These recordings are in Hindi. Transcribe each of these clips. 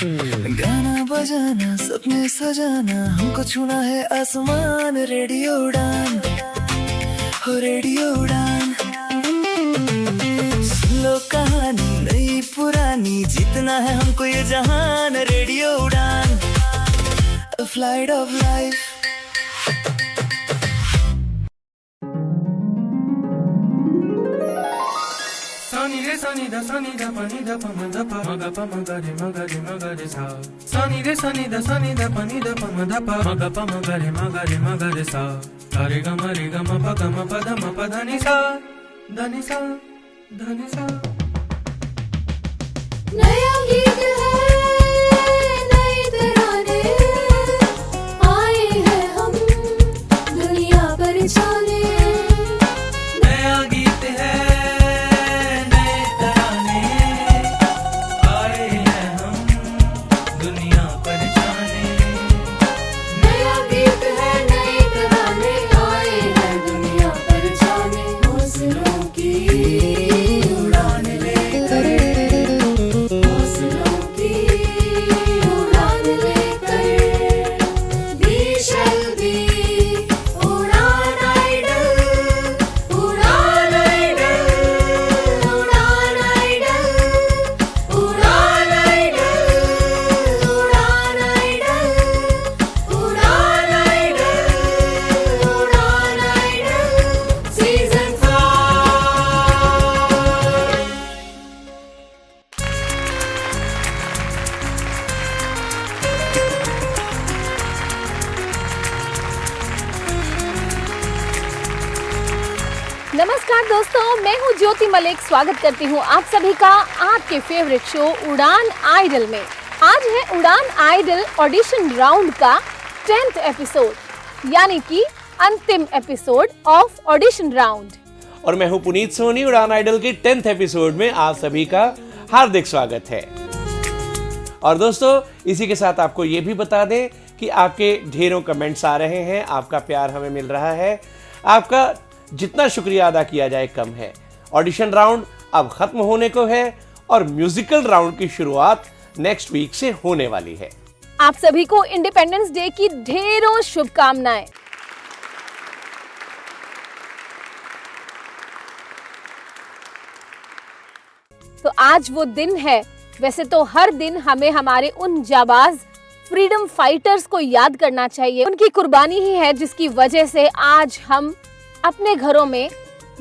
गाना बजाना सपने सजाना हमको छूना है आसमान। रेडियो उड़ान हो रेडियो उड़ान। सुन लो कहानी नई पुरानी जीतना है हमको ये जहान। रेडियो उड़ान A flight of life। Sunny de sunny da pani da pa ma da pa ma ga pa ma ga re sa. Sunny de sunny da pani da pa ma da pa ma ga pa ma ga re sa. Re ga ma pa da ni sa da ni sa da ni sa. नया गीत है नई तराने आए हैं हम दुनिया पर छाने। नया गीत है नए तराने आए हैं हम दुनिया पर जाने। नया गीत है नई तराने आए हैं दुनिया पर छाने। हौसलों की उड़ान लेकर हौसलों की उड़ान लेकर वी शैल बी उड़ान आइडल उड़ान आइडल उड़ान आइडल उड़ान आइडल उड़ान आइडल उड़ान आइडल उड़ान आइडल सीजन 4। नमस्कार दोस्तों, मैं हूँ ज्योति मलिक। स्वागत करती हूँ आप सभी का आपके फेवरेट शो उड़ान आइडल में। आज है उड़ान आइडल ऑडिशन राउंड का 10th एपिसोड, यानी कि अंतिम एपिसोड ऑफ ऑडिशन राउंड। और मैं हूं पुनीत सोनी। उड़ान आइडल के 10th एपिसोड में आप सभी का हार्दिक स्वागत है। और दोस्तों, इसी के साथ आपको ये भी बता दें कि आपके ढेरों कमेंट्स आ रहे हैं, आपका प्यार हमें मिल रहा है। आपका जितना शुक्रिया अदा किया जाए कम है। ऑडिशन राउंड अब खत्म होने को है और म्यूजिकल राउंड की शुरुआत नेक्स्ट वीक से होने वाली है। आप सभी को इंडिपेंडेंस डे की ढेरों शुभकामनाएं। तो आज वो दिन है। वैसे तो हर दिन हमें हमारे उन जाबाज फ्रीडम फाइटर्स को याद करना चाहिए। उनकी कुर्बानी ही है जिसकी वजह से आज हम अपने घरों में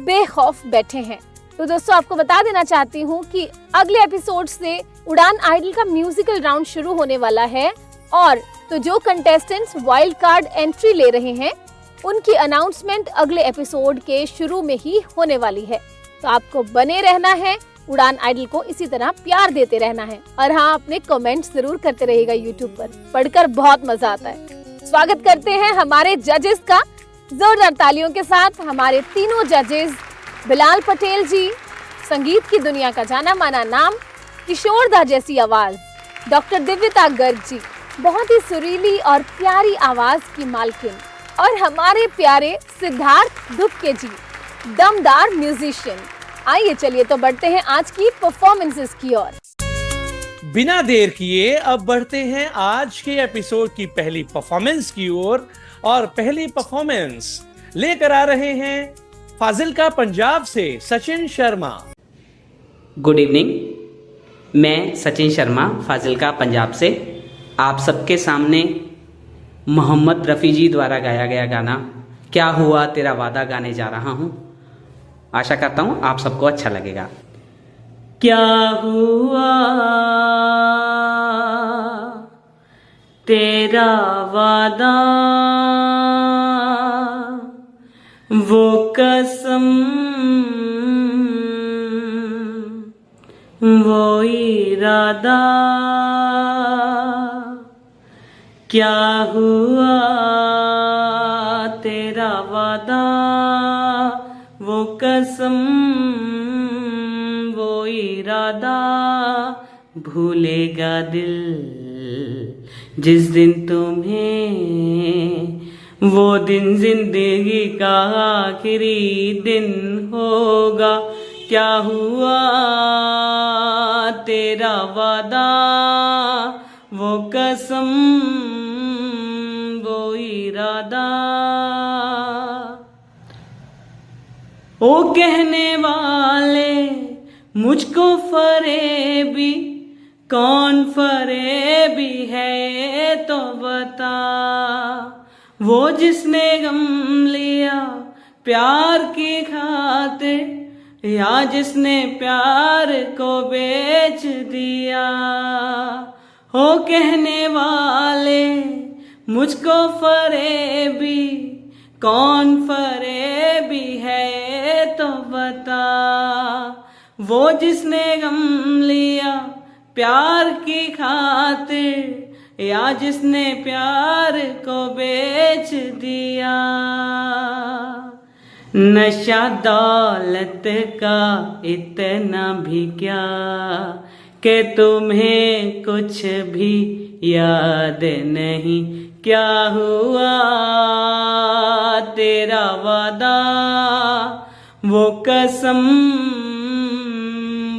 बेखौफ बैठे हैं। तो दोस्तों, आपको बता देना चाहती हूँ कि अगले एपिसोड से उड़ान आइडल का म्यूजिकल राउंड शुरू होने वाला है। और तो जो कंटेस्टेंट्स वाइल्ड कार्ड एंट्री ले रहे हैं उनकी अनाउंसमेंट अगले एपिसोड के शुरू में ही होने वाली है। तो आपको बने रहना है, उड़ान आइडल को इसी तरह प्यार देते रहना है। और हाँ, अपने कमेंट्स जरूर करते रहिएगा यूट्यूब पर, पढ़कर बहुत मजा आता है। स्वागत करते हैं हमारे जजेस का जोरदार तालियों के साथ। हमारे तीनों जजेस, बिलाल पटेल जी, संगीत की दुनिया का जाना माना नाम, किशोर दा जैसी आवाज, डॉक्टर दिव्यता गर्ग जी, बहुत ही सुरीली और प्यारी आवाज की मालकिन, और हमारे प्यारे सिद्धार्थ दुबके जी, दमदार म्यूजिशियन। आइए चलिए तो बढ़ते हैं आज की परफॉर्मेंसेस की ओर। बिना देर किए अब बढ़ते हैं आज के एपिसोड की पहली परफॉर्मेंस की ओर। और पहली परफॉर्मेंस लेकर आ रहे हैं फाजिल्का पंजाब से सचिन शर्मा। गुड इवनिंग, मैं सचिन शर्मा फाजिल्का पंजाब से आप सबके सामने मोहम्मद रफ़ी जी द्वारा गाया गया गाना क्या हुआ तेरा वादा गाने जा रहा हूँ। आशा करता हूँ आप सबको अच्छा लगेगा। क्या हुआ तेरा वादा, वो कसम, वो इरादा, क्या हुआ तेरा वादा, वो कसम, वो इरादा, भूलेगा दिल जिस दिन तुम्हें, वो दिन जिंदगी का आखिरी दिन होगा। क्या हुआ तेरा वादा, वो कसम वो इरादा, ओ कहने वाले मुझको फरेबी, कौन फरेबी है तो बता। वो जिसने गम लिया प्यार की खातिर, या जिसने प्यार को बेच दिया। हो कहने वाले मुझको फरेबी, कौन फरेबी है तो बता। वो जिसने गम लिया प्यार की खातिर, या जिसने प्यार को बेच दिया। नशा दौलत का इतना भी क्या कि तुम्हें कुछ भी याद नहीं। क्या हुआ तेरा वादा, वो कसम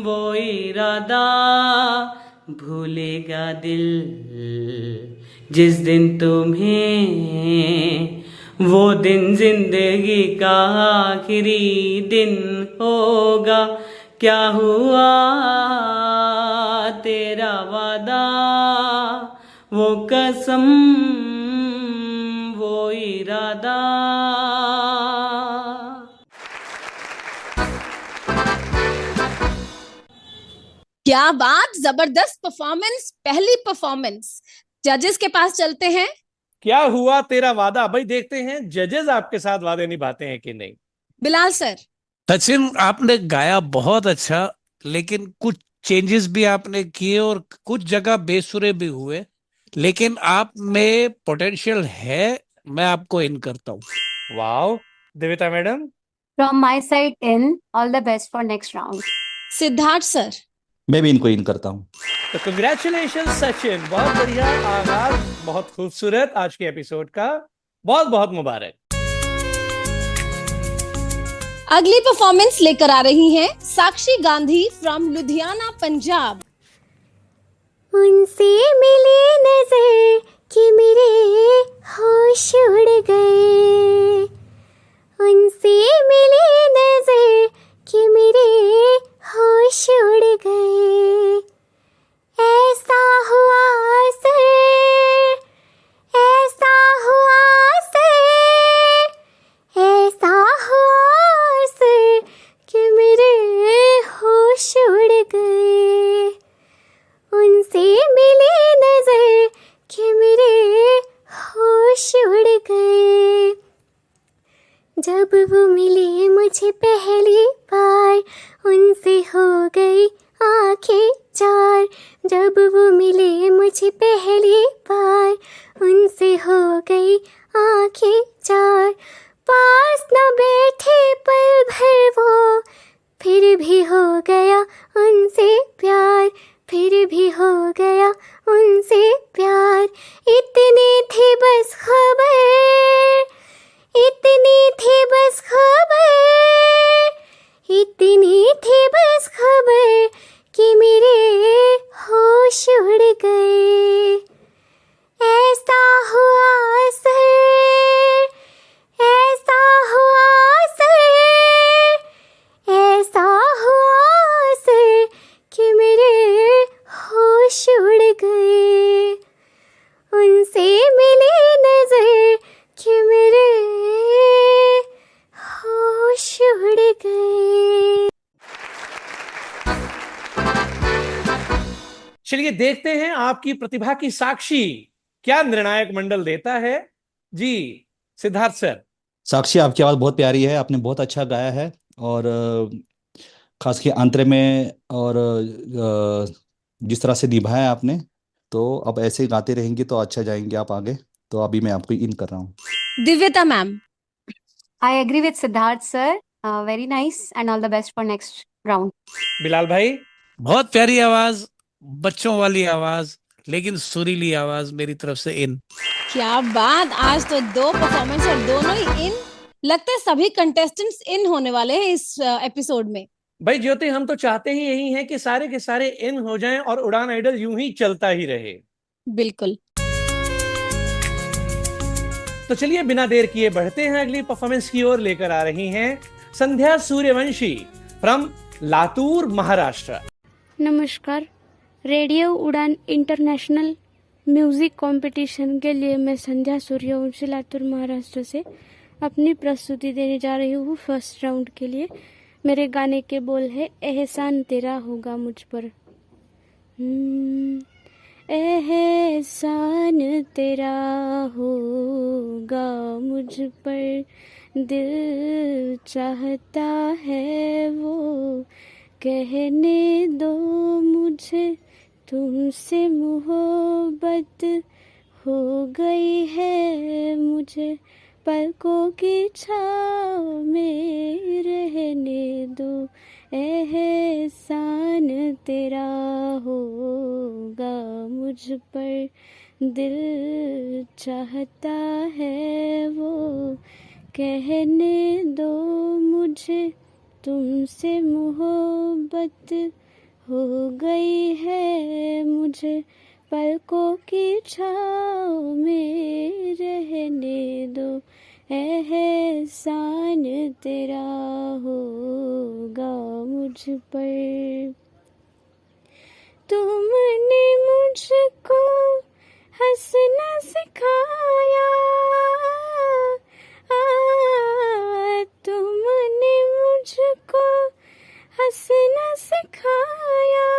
वो इरादा। भूलेगा दिल जिस दिन तुम्हें, वो दिन जिंदगी का आखिरी दिन होगा। क्या हुआ तेरा वादा, वो कसम वो इरादा। क्या बात, जबरदस्त परफॉर्मेंस, पहली परफॉर्मेंस। जजेस के पास चलते हैं। क्या हुआ तेरा वादा। भाई देखते हैं जजेस आपके साथ वादे निभाते हैं कि नहीं। बिलाल सर। सचिन, आपने गाया बहुत अच्छा, लेकिन कुछ चेंजेस भी आपने किए और कुछ जगह बेसुरे भी हुए, लेकिन आप में पोटेंशियल है। मैं आपको इन करता हूँ। Wow. Devita madam. From my side, in all the best for next round. Siddharth sir. मैं भी इनको इन करता हूँ। तो कंग्रेचुलेशन सचिन, बहुत बढ़िया आगाज, बहुत खूबसूरत आज के एपिसोड का। बहुत बहुत मुबारक। अगली परफॉर्मेंस लेकर आ रही हैं साक्षी गांधी फ्रॉम लुधियाना, पंजाब। उनसे मिली नजर कि मेरे होश उड़ गए। उनसे मिली नजर कि मेरे होश उड़ गए। ऐसा हुआ सर, ऐसा हुआ सर, ऐसा हुआ सर कि मेरे होश उड़ गए। उनसे मिली नजर कि मेरे होश उड़ गए। जब वो मिले मुझे पहली बार, उनसे हो गई आंखें चार। जब वो मिले मुझे पहली बार, उनसे हो गई आंखें चार। पास न बैठे पल भर वो, फिर भी हो गया उनसे प्यार, फिर भी हो गया उनसे प्यार। इतनी थी बस खबर, इतनी थी बस खबर, इतनी थी बस खबर कि मेरे होश उड़ गए। ऐसा हुआ सर, ऐसा हुआ सर, ऐसा हुआ सर कि मेरे होश उड़ गए। उनसे मिली नजर कि मेरे होश उड़ गए। चलिए देखते हैं आपकी प्रतिभा की साक्षी क्या निर्णायक मंडल देता है। जी सिद्धार्थ सर। साक्षी, आपकी आवाज़ बहुत प्यारी है, आपने बहुत अच्छा गाया है, और खास के अंतरे में, और जिस तरह से निभाया आपने, तो अब ऐसे ही गाते रहेंगे तो अच्छा जाएंगे आप आगे। तो अभी मैं आपको इन कर रहा हूँ। दिव्यता ma'am. I agree with Siddharth sir. Very nice and all the best for next round. Bilal भाई। बहुत प्यारी आवाज, बच्चों वाली आवाज, लेकिन सुरीली आवाज, मेरी तरफ से इन। क्या बात, आज तो दो परफॉर्मेंस और दोनों ही इन। लगता है सभी कंटेस्टेंट्स इन होने वाले हैं इस एपिसोड में। भाई ज्योति, हम तो चाहते ही यही हैं कि सारे के सारे इन हो जाएं और उड़ान आइडल यूं ही चलता ही रहे। बिल्कुल। तो चलिए बिना देर किए बढ़ते हैं अगली परफॉर्मेंस की ओर। लेकर आ रही हैं संध्या सूर्यवंशी फ्रॉम लातूर, महाराष्ट्र। नमस्कार। रेडियो उड़ान इंटरनेशनल म्यूज़िक कंपटीशन के लिए मैं संध्या सूर्यवंशी लातूर महाराष्ट्र से अपनी प्रस्तुति देने जा रही हूँ फर्स्ट राउंड के लिए। मेरे गाने के बोल है एहसान तेरा होगा मुझ पर। एहसान तेरा होगा मुझ पर, दिल चाहता है वो कहने दो मुझे, तुमसे मोहब्बत हो गई है मुझे, पलकों की छाँव में रहने दो। एहसान तेरा होगा मुझ पर, दिल चाहता है वो कहने दो मुझे, तुमसे मोहब्बत हो गई है मुझे, पलकों की छाँव में रहने दो। एहसान तेरा होगा मुझ पर। तुमने मुझको हंसना सिखाया, तुमने मुझको हंसना सिखाया,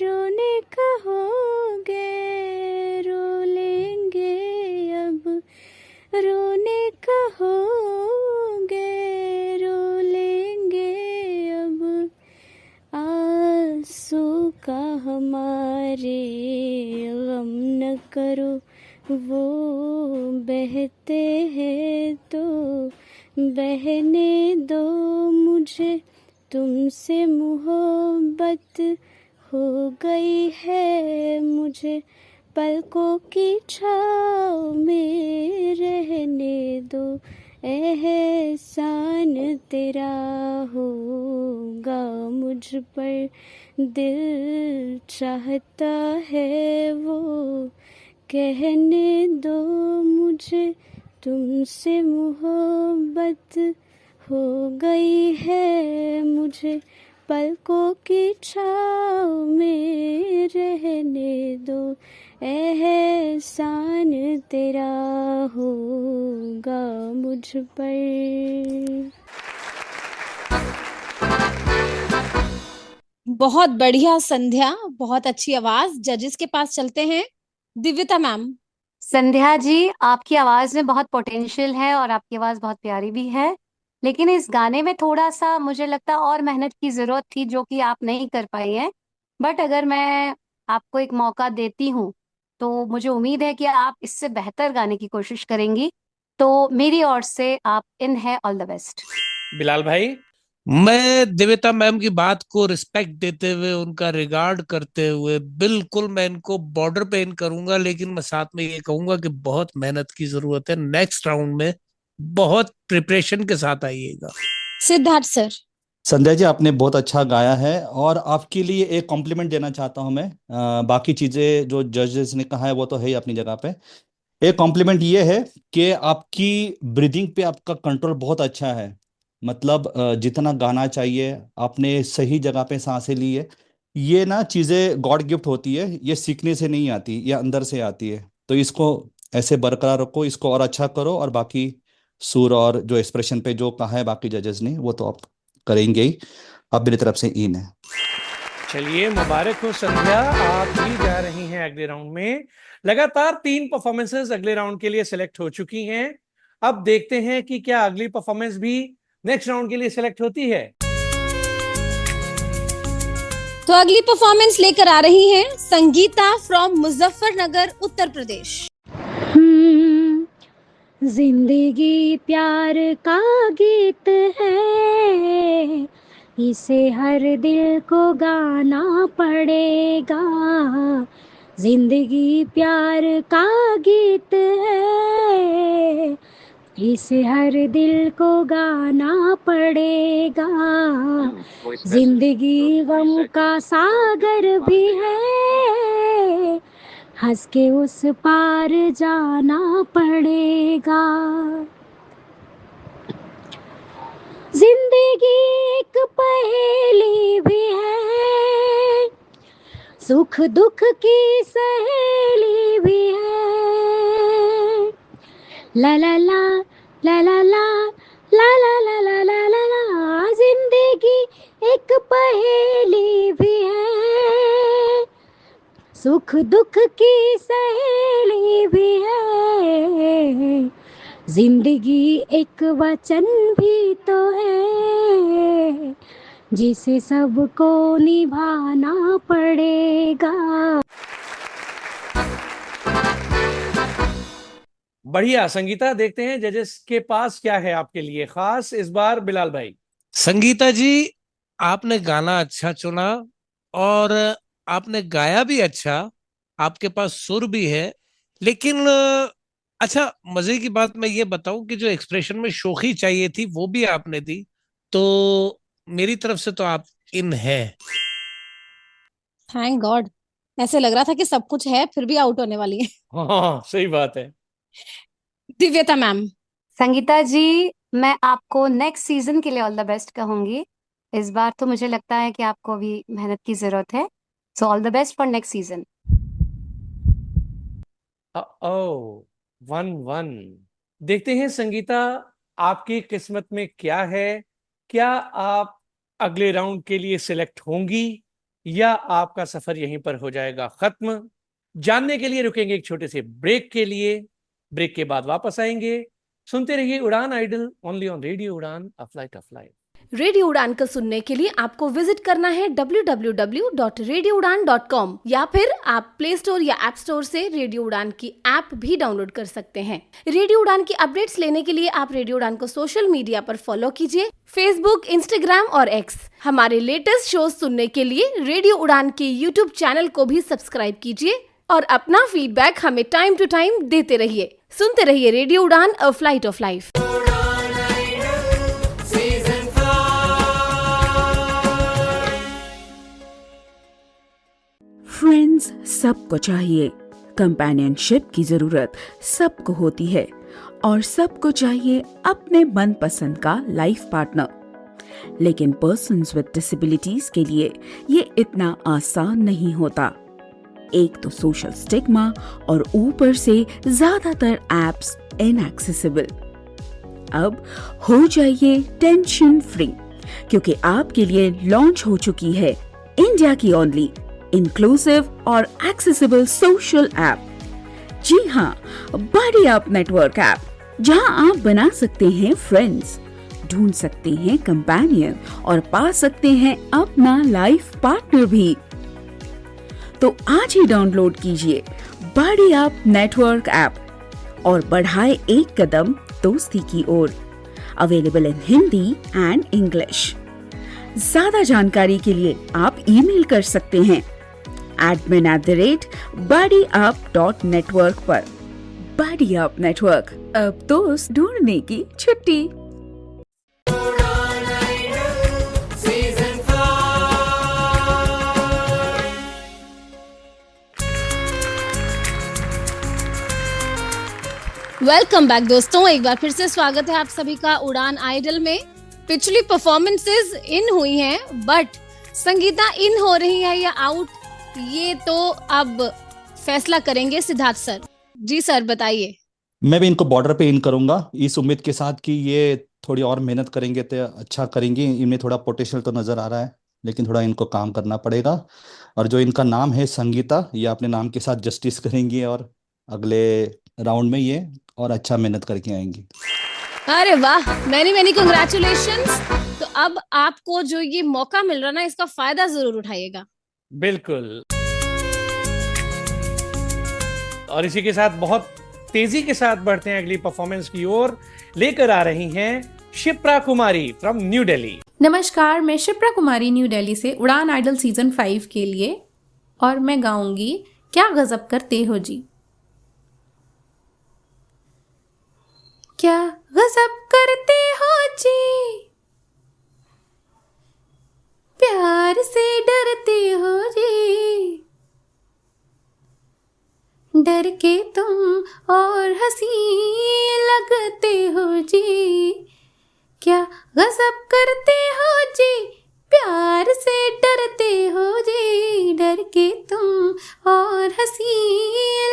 रोने कहोगे रो लेंगे अब, रोने कहोगे रो लेंगे अब, आंसू का हमारे गम न करो, वो बहते हैं तो बहने दो मुझे, तुमसे मोहब्बत हो गई है मुझे, पलकों की छाँव में रहने दो। एहसान तेरा होगा मुझ पर, दिल चाहता है वो कहने दो मुझे, तुमसे मोहब्बत हो गई है मुझे, पलकों की छाँव में रहने दो। एहसान तेरा होगा मुझ पर। बहुत बढ़िया संध्या, बहुत अच्छी आवाज। जजेस के पास चलते हैं। दिव्यता मैम। संध्या जी, आपकी आवाज में बहुत पोटेंशियल है और आपकी आवाज बहुत प्यारी भी है, लेकिन इस गाने में थोड़ा सा मुझे लगता है और मेहनत की जरूरत थी, जो कि आप नहीं कर पाई हैं। बट अगर मैं आपको एक मौका देती हूँ तो मुझे उम्मीद है कि आप इससे बेहतर गाने की कोशिश करेंगी। तो मेरी ओर से आप इन है ऑल द बेस्ट। बिलाल भाई। मैं देविता मैम की बात को रिस्पेक्ट देते हुए, उनका रिगार्ड करते हुए, बिल्कुल मैं इनको बॉर्डर पे इन करूंगा, लेकिन मैं साथ में ये कहूंगा कि बहुत मेहनत की जरूरत है। नेक्स्ट राउंड में बहुत प्रिपरेशन के साथ आइएगा। सिद्धार्थ सर। संध्या जी, आपने बहुत अच्छा गाया है और आपके लिए एक कॉम्प्लीमेंट देना चाहता हूं मैं। बाकी चीज़ें जो जजेस ने कहा है वो तो है ही अपनी जगह पे। एक कॉम्प्लीमेंट ये है कि आपकी ब्रीदिंग पे आपका कंट्रोल बहुत अच्छा है। मतलब जितना गाना चाहिए आपने सही जगह पे सांसें ली है। ये ना चीज़ें गॉड गिफ्ट होती है, ये सीखने से नहीं आती, ये अंदर से आती है। तो इसको ऐसे बरकरार रखो, इसको और अच्छा करो। और बाकी सुर और जो एक्सप्रेशन पे जो कहा है बाकी जजेस ने वो तो आप करेंगे ही। अब मेरी तरफ से इन है। चलिए मुबारक हो संध्या, आप भी जा रही हैं अगले राउंड में। लगातार 3 परफॉर्मेंसेस अगले राउंड के लिए सिलेक्ट हो चुकी हैं। अब देखते हैं कि क्या अगली परफॉर्मेंस भी नेक्स्ट राउंड के लिए सिलेक्ट होती है। तो अगली परफॉर्मेंस लेकर आ रही हैं संगीता फ्रॉम मुजफ्फरनगर, उत्तर प्रदेश। जिंदगी प्यार का गीत है, इसे हर दिल को गाना पड़ेगा। जिंदगी प्यार का गीत है, इसे हर दिल को गाना पड़ेगा। जिंदगी गम का सागर भी है, हंस के उस पार जाना पड़ेगा। जिंदगी एक पहेली भी है, सुख दुख की सहेली भी है। ला ला ला ला ला ला ला ला ला ला ला ला ला, जिंदगी एक पहेली भी है, सुख दुख की सहेली भी है। जिंदगी एक वचन भी तो है, जिसे सबको निभाना पड़ेगा। बढ़िया संगीता, देखते हैं जजेस के पास क्या है आपके लिए खास इस बार। बिलाल भाई। संगीता जी, आपने गाना अच्छा चुना और आपने गाया भी अच्छा, आपके पास सुर भी है। लेकिन अच्छा, मजे की बात मैं ये बताऊं कि जो एक्सप्रेशन में शोखी चाहिए थी वो भी आपने दी, तो मेरी तरफ से तो आप इन है। Thank God. ऐसे लग रहा था कि सब कुछ है फिर भी आउट होने वाली है। हाँ सही बात है। दिव्यता मैम। संगीता जी, मैं आपको नेक्स्ट सीजन के लिए ऑल द बेस्ट कहूंगी। इस बार तो मुझे लगता है कि आपको अभी मेहनत की जरूरत है, so all the best for next season. ओ 1-1। देखते हैं संगीता, आपकी किस्मत में क्या है। क्या आप अगले राउंड के लिए सिलेक्ट होंगी या आपका सफर यहीं पर हो जाएगा खत्म। जानने के लिए रुकेंगे एक छोटे से ब्रेक के लिए। ब्रेक के बाद वापस आएंगे। सुनते रहिए उड़ान आइडल, ओनली ऑन रेडियो उड़ान, a flight of life. Radio उड़ान को सुनने के लिए आपको विजिट करना है www.radioudan.com या फिर आप प्ले स्टोर या ऐप स्टोर से रेडियो उड़ान की ऐप भी डाउनलोड कर सकते हैं। रेडियो उड़ान की अपडेट्स लेने के लिए आप रेडियो उड़ान को सोशल मीडिया पर फॉलो कीजिए, फेसबुक, इंस्टाग्राम और एक्स। हमारे लेटेस्ट शोज सुनने के लिए रेडियो उड़ान के यूट्यूब चैनल को भी सब्सक्राइब कीजिए और अपना फीडबैक हमें टाइम टू टाइम देते रहिए। सुनते रहिए रेडियो उड़ान, a flight of life. Friends सबको चाहिए, कंपेनियनशिप की जरूरत सबको होती है और सबको चाहिए अपने मनपसंद का लाइफ पार्टनर। लेकिन पर्सन्स विद डिसेबिलिटीज के लिए ये इतना आसान नहीं होता। एक तो सोशल स्टिग्मा और ऊपर से ज्यादातर एप्स इनएक्सेसिबल। अब हो जाइए टेंशन फ्री, क्योंकि आपके लिए लॉन्च हो चुकी है इंडिया की ओनली इंक्लूसिव और एक्सेसिबल सोशल ऐप। जी हाँ, बडी अप नेटवर्क ऐप, जहां आप बना सकते हैं फ्रेंड्स, ढूंढ सकते हैं कंपेनियन और पा सकते हैं अपना लाइफ पार्टनर भी। तो आज ही डाउनलोड कीजिए बडी अप नेटवर्क ऐप और बढ़ाए एक कदम दोस्ती की ओर। Available in Hindi and English. ज्यादा जानकारी के लिए आप ईमेल कर सकते हैं admin@buddyup.network पर। बडी अप नेटवर्क, अब दोस्त ढूंढने की छुट्टी। वेलकम बैक दोस्तों, एक बार फिर से स्वागत है आप सभी का उड़ान आइडल में। पिछली परफॉर्मेंसेस इन हुई हैं, बट संगीता इन हो रही है या आउट, ये तो अब फैसला करेंगे सिद्धार्थ सर। जी सर बताइए। मैं भी इनको बॉर्डर पे इन करूंगा, इस उम्मीद के साथ कि ये थोड़ी और मेहनत करेंगे तो अच्छा करेंगे। इनमें थोड़ा पोटेंशियल तो नजर आ रहा है, लेकिन थोड़ा इनको काम करना पड़ेगा। और जो इनका नाम है संगीता, ये अपने नाम के साथ जस्टिस करेंगी और अगले राउंड में ये और अच्छा मेहनत करके आएंगी। अरे वाह, मैनी मैनी कांग्रेचुलेशंस। तो अब आपको जो ये मौका मिल रहा ना, इसका फायदा जरूर उठाइएगा। बिल्कुल। और इसी के साथ बहुत तेजी के साथ बढ़ते हैं अगली परफॉर्मेंस की ओर। लेकर आ रही हैं शिप्रा कुमारी फ्रॉम न्यू दिल्ली। नमस्कार, मैं शिप्रा कुमारी न्यू दिल्ली से उड़ान आइडल सीजन 5 के लिए, और मैं गाऊंगी क्या गजब करते हो जी। क्या गजब करते हो जी, प्यार से डरते हो जी, डर के तुम और हंसी लगते हो जी, क्या गजब करते हो जी, प्यार से डरते हो जी, डर के तुम और हंसी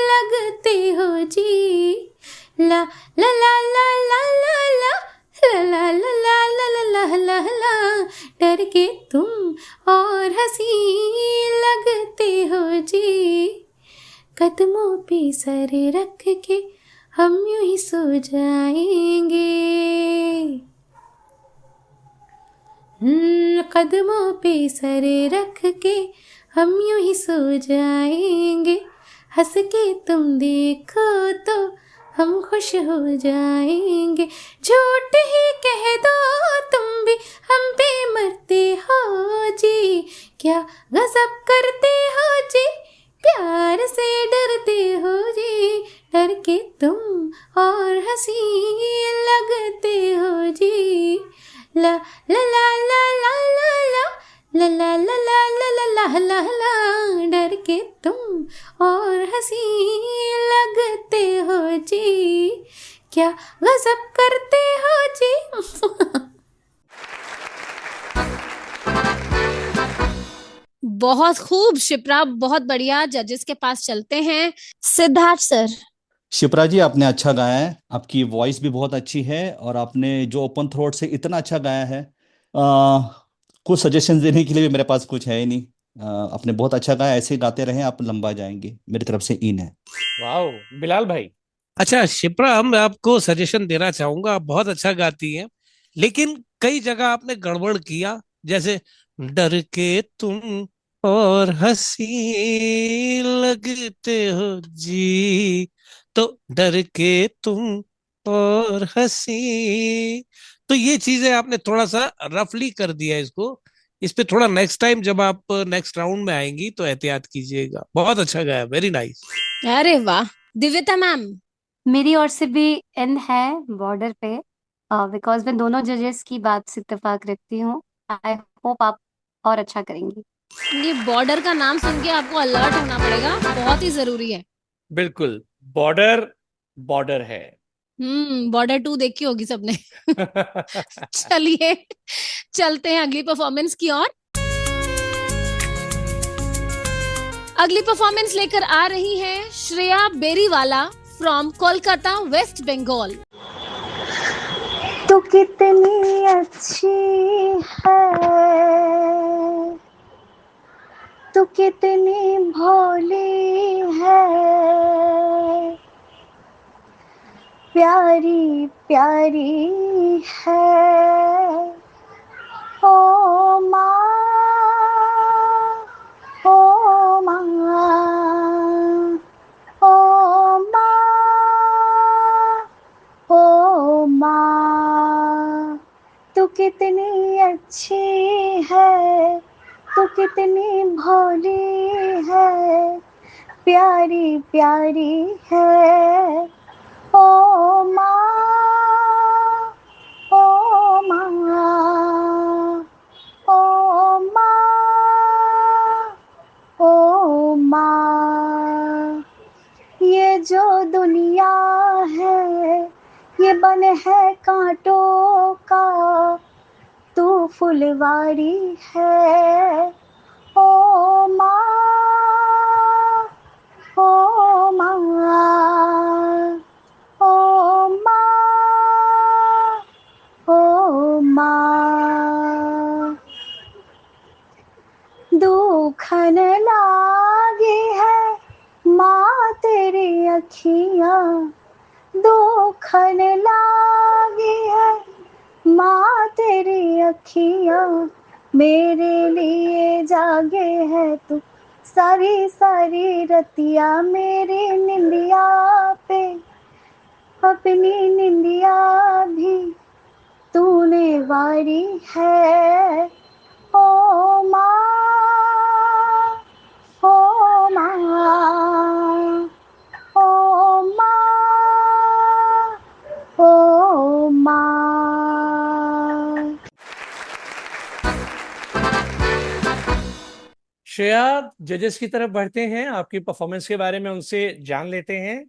लगते हो जी। ला ला ला ला ला ला ला ला ला ला ला ला ला ला ला, डर के तुम और हंसी लगते हो जी। कदमों पे सर रख के हम यूं ही सो जाएंगे, कदमों पे सर रख के हम यूं ही सो जाएंगे, हंस के तुम देखो तो हम खुश हो जाएंगे, झूठ ही कह दो तुम भी हम पे मरते हो जी, क्या गजब करते हो जी, प्यार से डरते हो जी, डर के तुम और हंसी लगते हो जी। ला ला ला ला ला ला ला ला ला ला ला ला ला ला ला, डर के तुम और हंसी लगते हो जी, क्या गजब करते हो जी। बहुत खूब शिप्रा, बहुत बढ़िया। जजेस के पास चलते हैं। सिद्धार्थ सर। शिप्रा जी, आपने अच्छा गाया है, आपकी वॉइस भी बहुत अच्छी है और आपने जो ओपन थ्रोट से इतना अच्छा गाया है, कुछ सजेशन देने के लिए भी मेरे पास कुछ है ही नहीं। आपने बहुत अच्छा गाया, ऐसे ही गाते रहें, आप लंबा जाएंगे। मेरी तरफ से इन है। वाओ, बिलाल भाई। अच्छा शिप्रा, मैं आपको सजेशन देना चाहूंगा, आप बहुत अच्छा गाती हैं, लेकिन कई जगह आपने गड़बड़ किया, जैसे डर के तुम और हंसी लगते हो जी, तो डर के तुम और हंसी, तो ये चीजें आपने थोड़ा सा रफली कर दिया इसको। इस पे थोड़ा नेक्स्ट टाइम जब आप नेक्स्ट राउंड में आएंगी तो एहतियात कीजिएगा। बहुत अच्छा गाया, वेरी नाइस। अरे वाह। दिव्यता मैम। मेरी ओर से भी एन है बॉर्डर पे, बिकॉज मैं दोनों जजेस की बात से इत्तेफाक रखती हूँ। आई होप आप और अच्छा करेंगी। ये बॉर्डर का नाम सुन के आपको अलर्ट होना पड़ेगा, बहुत ही जरूरी है। बिल्कुल, बॉर्डर बॉर्डर है। बॉर्डर 2 देखी होगी सबने। चलिए चलते हैं अगली परफॉर्मेंस की ओर। अगली परफॉर्मेंस लेकर आ रही है श्रेया बेरीवाला फ्रॉम कोलकाता, वेस्ट बंगाल। तू कितनी अच्छी है, तू कितनी भोली है, प्यारी प्यारी है, ओ माँ, ओ माँ, ओ माँ, ओ माँ। तू कितनी अच्छी है, तू कितनी भोली है, प्यारी प्यारी है, ओ माँ, ओ माँ, ओ माँ, ओ माँ। ये जो दुनिया है ये बन है कांटों का, तू फुलवारी है, ओ माँ, ओ माँ, ओ माँ, ओ माँ। दुखन लागी है माँ तेरी अखियाँ, दुखन लागी है माँ तेरी अखियाँ, मेरे लिए जागे है तू सारी सारी रतिया, मेरी निंदिया पे अपनी निंदिया भी तूने वारी है, ओ माँ, ओ माँ, ओ माँ, ओ माँ। श्रेया, जजेस की तरफ बढ़ते हैं, आपकी परफॉर्मेंस के बारे में उनसे जान लेते हैं।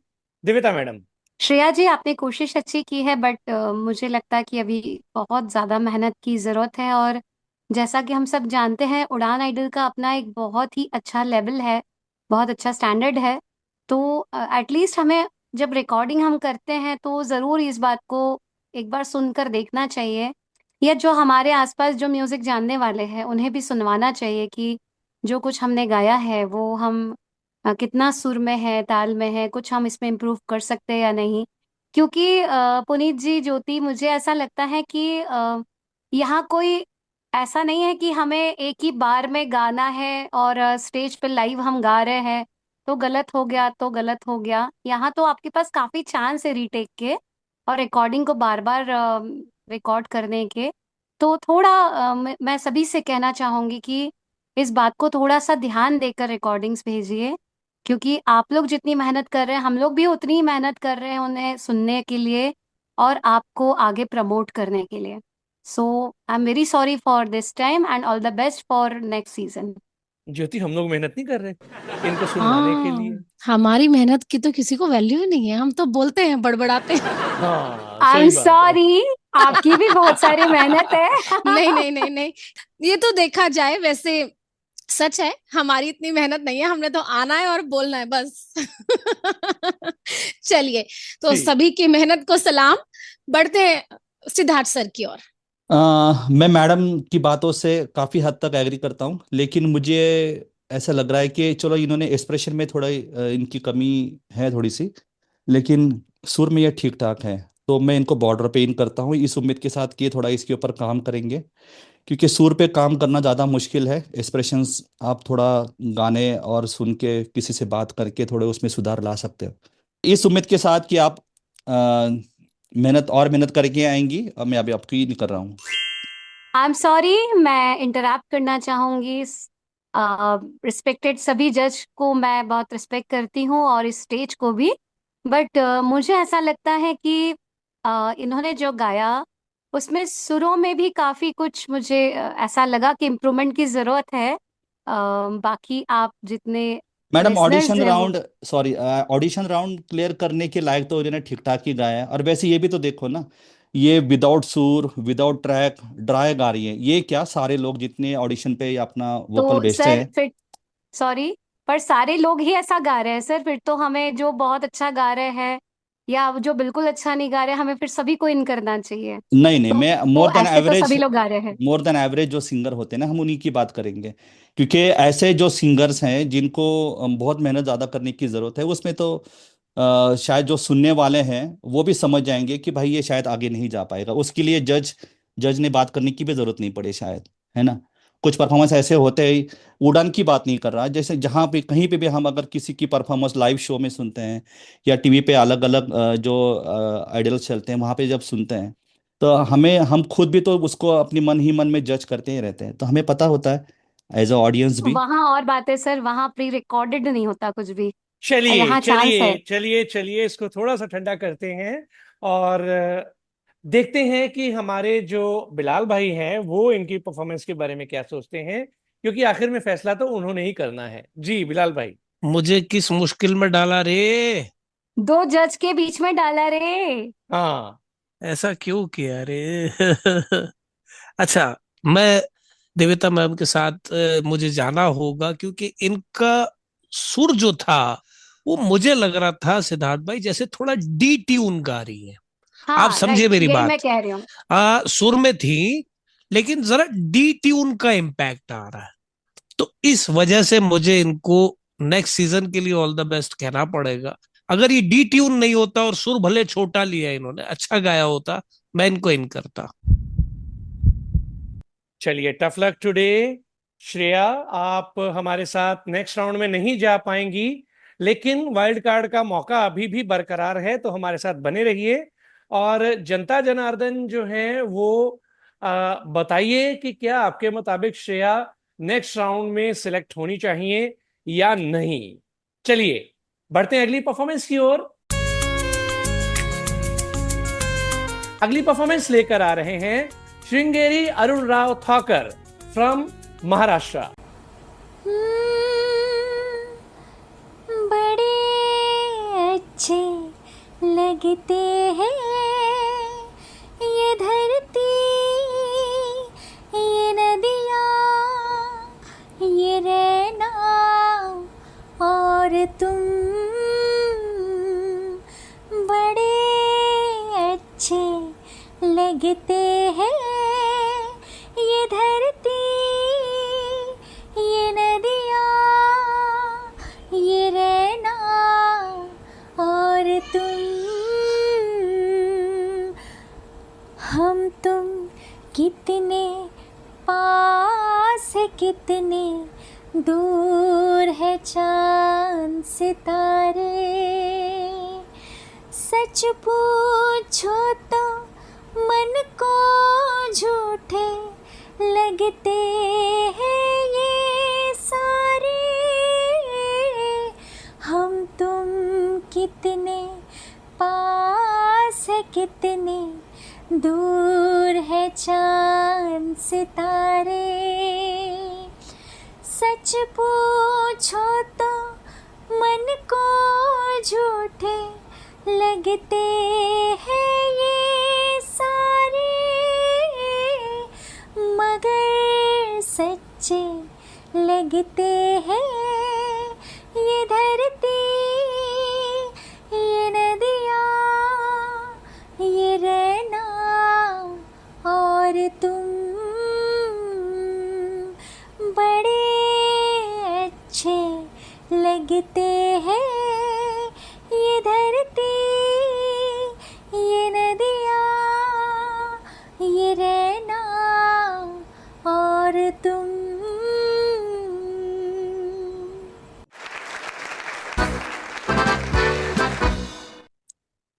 दिव्यता मैडम। श्रेया जी, आपने कोशिश अच्छी की है, बट मुझे लगता है कि अभी बहुत ज़्यादा मेहनत की ज़रूरत है। और जैसा कि हम सब जानते हैं, उड़ान आइडल का अपना एक बहुत ही अच्छा लेवल है, बहुत अच्छा स्टैंडर्ड है। तो एटलीस्ट हमें जब रिकॉर्डिंग हम करते हैं तो ज़रूर इस बात को एक बार सुनकर देखना चाहिए, या जो हमारे आसपास जो म्यूज़िक जानने वाले हैं उन्हें भी सुनवाना चाहिए कि जो कुछ हमने गाया है वो हम कितना सुर में है, ताल में है, कुछ हम इसमें इम्प्रूव कर सकते हैं या नहीं। क्योंकि पुनीत जी, ज्योति, मुझे ऐसा लगता है कि यहाँ कोई ऐसा नहीं है कि हमें एक ही बार में गाना है और स्टेज पे लाइव हम गा रहे हैं तो गलत हो गया तो गलत हो गया। यहाँ तो आपके पास काफी चांस है रीटेक के और रिकॉर्डिंग को बार बार रिकॉर्ड करने के। तो थोड़ा मैं सभी से कहना चाहूंगी कि इस बात को थोड़ा सा ध्यान देकर रिकॉर्डिंग्स भेजिए, क्योंकि आप लोग जितनी मेहनत कर रहे हैं हम लोग भी उतनी ही मेहनत कर रहे हैं उन्हें सुनने के लिए और आपको आगे प्रमोट करने के लिए। So I am very sorry for this time and all the best for next season. Jyoti, हम लोग मेहनत नहीं कर रहे इनको सुनवाने के लिए? हमारी मेहनत की तो किसी को वैल्यू ही नहीं है, हम तो बोलते हैं, बड़बड़ाते हैं। हाँ, आई एम सही बात है। सॉरी, आपकी भी बहुत सारी मेहनत है। नहीं नहीं नहीं नहीं, ये तो देखा जाए वैसे सच है, हमारी इतनी मेहनत नहीं है, हमने तो आना है और बोलना है बस। चलिए, तो जी। सभी की मेहनत को सलाम। बढ़ते हैं सिद्धार्थ सर की ओर। मैं मैडम की बातों से काफ़ी हद तक एग्री करता हूँ, लेकिन मुझे ऐसा लग रहा है कि चलो इन्होंने एक्सप्रेशन में थोड़ा इनकी कमी है थोड़ी सी, लेकिन सुर में ये ठीक ठाक है। तो मैं इनको बॉर्डर पे इन करता हूँ इस उम्मीद के साथ कि ये थोड़ा इसके ऊपर काम करेंगे, क्योंकि सुर पे काम करना ज़्यादा मुश्किल है। एक्सप्रेशंस आप थोड़ा गाने और सुन के किसी से बात करके थोड़े उसमें सुधार ला सकते हो। इस उम्मीद के साथ कि आप मेहनत करके आएंगी, अब मैं अभी आपकी नहीं कर रहा हूँ। आई एम सॉरी, मैं इंटरप्ट करना चाहूंगी। रिस्पेक्टेड सभी जज को मैं बहुत रिस्पेक्ट करती हूँ और इस स्टेज को भी, बट मुझे ऐसा लगता है कि इन्होंने जो गाया उसमें सुरों में भी काफी कुछ मुझे ऐसा लगा कि इम्प्रूवमेंट की जरूरत है। बाकी आप जितने मैडम, लिसनर्स हैं वो ऑडिशन राउंड क्लियर करने के लायक तो इन्होंने ठीक ठाक ही गाया है। और वैसे ये भी तो देखो ना, ये विदाउट सुर, विदाउट ट्रैक, ड्राई गा रही है। ये क्या सारे लोग जितने ऑडिशन पे अपना वोकल तो भेजते सर हैं। फिर सॉरी, पर सारे लोग ही ऐसा गा रहे हैं सर, फिर तो हमें जो बहुत अच्छा गा रहे हैं या जो बिल्कुल अच्छा नहीं गा रहे हैं, हमें फिर सभी को इन करना चाहिए। नहीं नहीं, तो मैं तो ऐसे तो सभी लोग गा रहे हैं। मोर देन एवरेज जो सिंगर होते हैं ना, हम उन्हीं की बात करेंगे। क्योंकि ऐसे जो सिंगर्स हैं जिनको बहुत मेहनत ज़्यादा करने की ज़रूरत है, उसमें तो शायद जो सुनने वाले हैं वो भी समझ जाएंगे कि भाई ये शायद आगे नहीं जा पाएगा। उसके लिए जज ने बात करने की भी ज़रूरत नहीं पड़े शायद, है ना। कुछ परफॉर्मेंस ऐसे होते हैं, उड़ान की बात नहीं कर रहा, जैसे जहाँ पे कहीं पे भी हम अगर किसी की परफॉर्मेंस लाइव शो में सुनते हैं या टीवी पे अलग अलग जो आइडल्स चलते हैं वहाँ पे जब सुनते हैं, तो हम खुद भी तो उसको अपनी मन ही मन में जज करते ही रहते हैं, तो हमें पता होता है एज अ ऑडियंस भी। वहां और बात है सर, वहां प्री रिकॉर्डेड नहीं होता कुछ भी। चलिए यहाँ चांस है। चलिए चलिए चलिए, इसको थोड़ा सा ठंडा करते हैं और देखते हैं कि हमारे जो बिलाल भाई हैं वो इनकी परफॉर्मेंस के बारे में क्या सोचते हैं, क्योंकि आखिर में फैसला तो उन्होंने ही करना है। जी बिलाल भाई। मुझे किस मुश्किल में डाला रे। दो जज के बीच में डाला रे। हाँ। ऐसा क्यों किया रे। अच्छा, मैं देविता मैम के साथ मुझे जाना होगा, क्योंकि इनका सुर जो था वो मुझे लग रहा था सिद्धार्थ भाई जैसे थोड़ा डी ट्यून गा रही है। आप हाँ समझे राइट, मेरी यही मैं बात। कह रही हूँ। सुर में थी लेकिन जरा डी ट्यून का इम्पैक्ट आ रहा है, तो इस वजह से मुझे इनको नेक्स्ट सीजन के लिए ऑल द बेस्ट कहना पड़ेगा। अगर ये डी ट्यून नहीं होता और सुर भले छोटा लिया इन्होंने, अच्छा गाया होता, मैं इनको इन करता। चलिए, टफ लक टुडे। श्रेया, आप हमारे साथ नेक्स्ट राउंड में नहीं जा पाएंगी, लेकिन वाइल्ड कार्ड का मौका अभी भी बरकरार है, तो हमारे साथ बने रहिए। और जनता जनार्दन जो है वो बताइए कि क्या आपके मुताबिक श्रेया नेक्स्ट राउंड में सिलेक्ट होनी चाहिए या नहीं। चलिए बढ़ते हैं अगली परफॉर्मेंस की ओर। अगली परफॉर्मेंस लेकर आ रहे हैं श्रृंगेरी अरुण राव थाकर फ्रॉम महाराष्ट्र। लगते हैं ये धरती, ये नदियाँ, ये रहना और तुम बड़े अच्छे लगते हैं। ये धरती, ये नदियाँ, ये रहना और तुम, हम तुम कितने पास है, कितने दूर है चांद सितारे। सच पूछो तो मन को झूठे लगते हैं ये सारे। हम तुम कितने पास है, कितने दूर है चांद सितारे। सच पूछो तो मन को झूठे लगते हैं ये सारे, मगर सच्चे लगते हैं ये धरती, ये नदियाँ, ये रहना और तुम बड़े अच्छे लगते हैं। ये धरती, ये नदियाँ, ये रहना और तुम।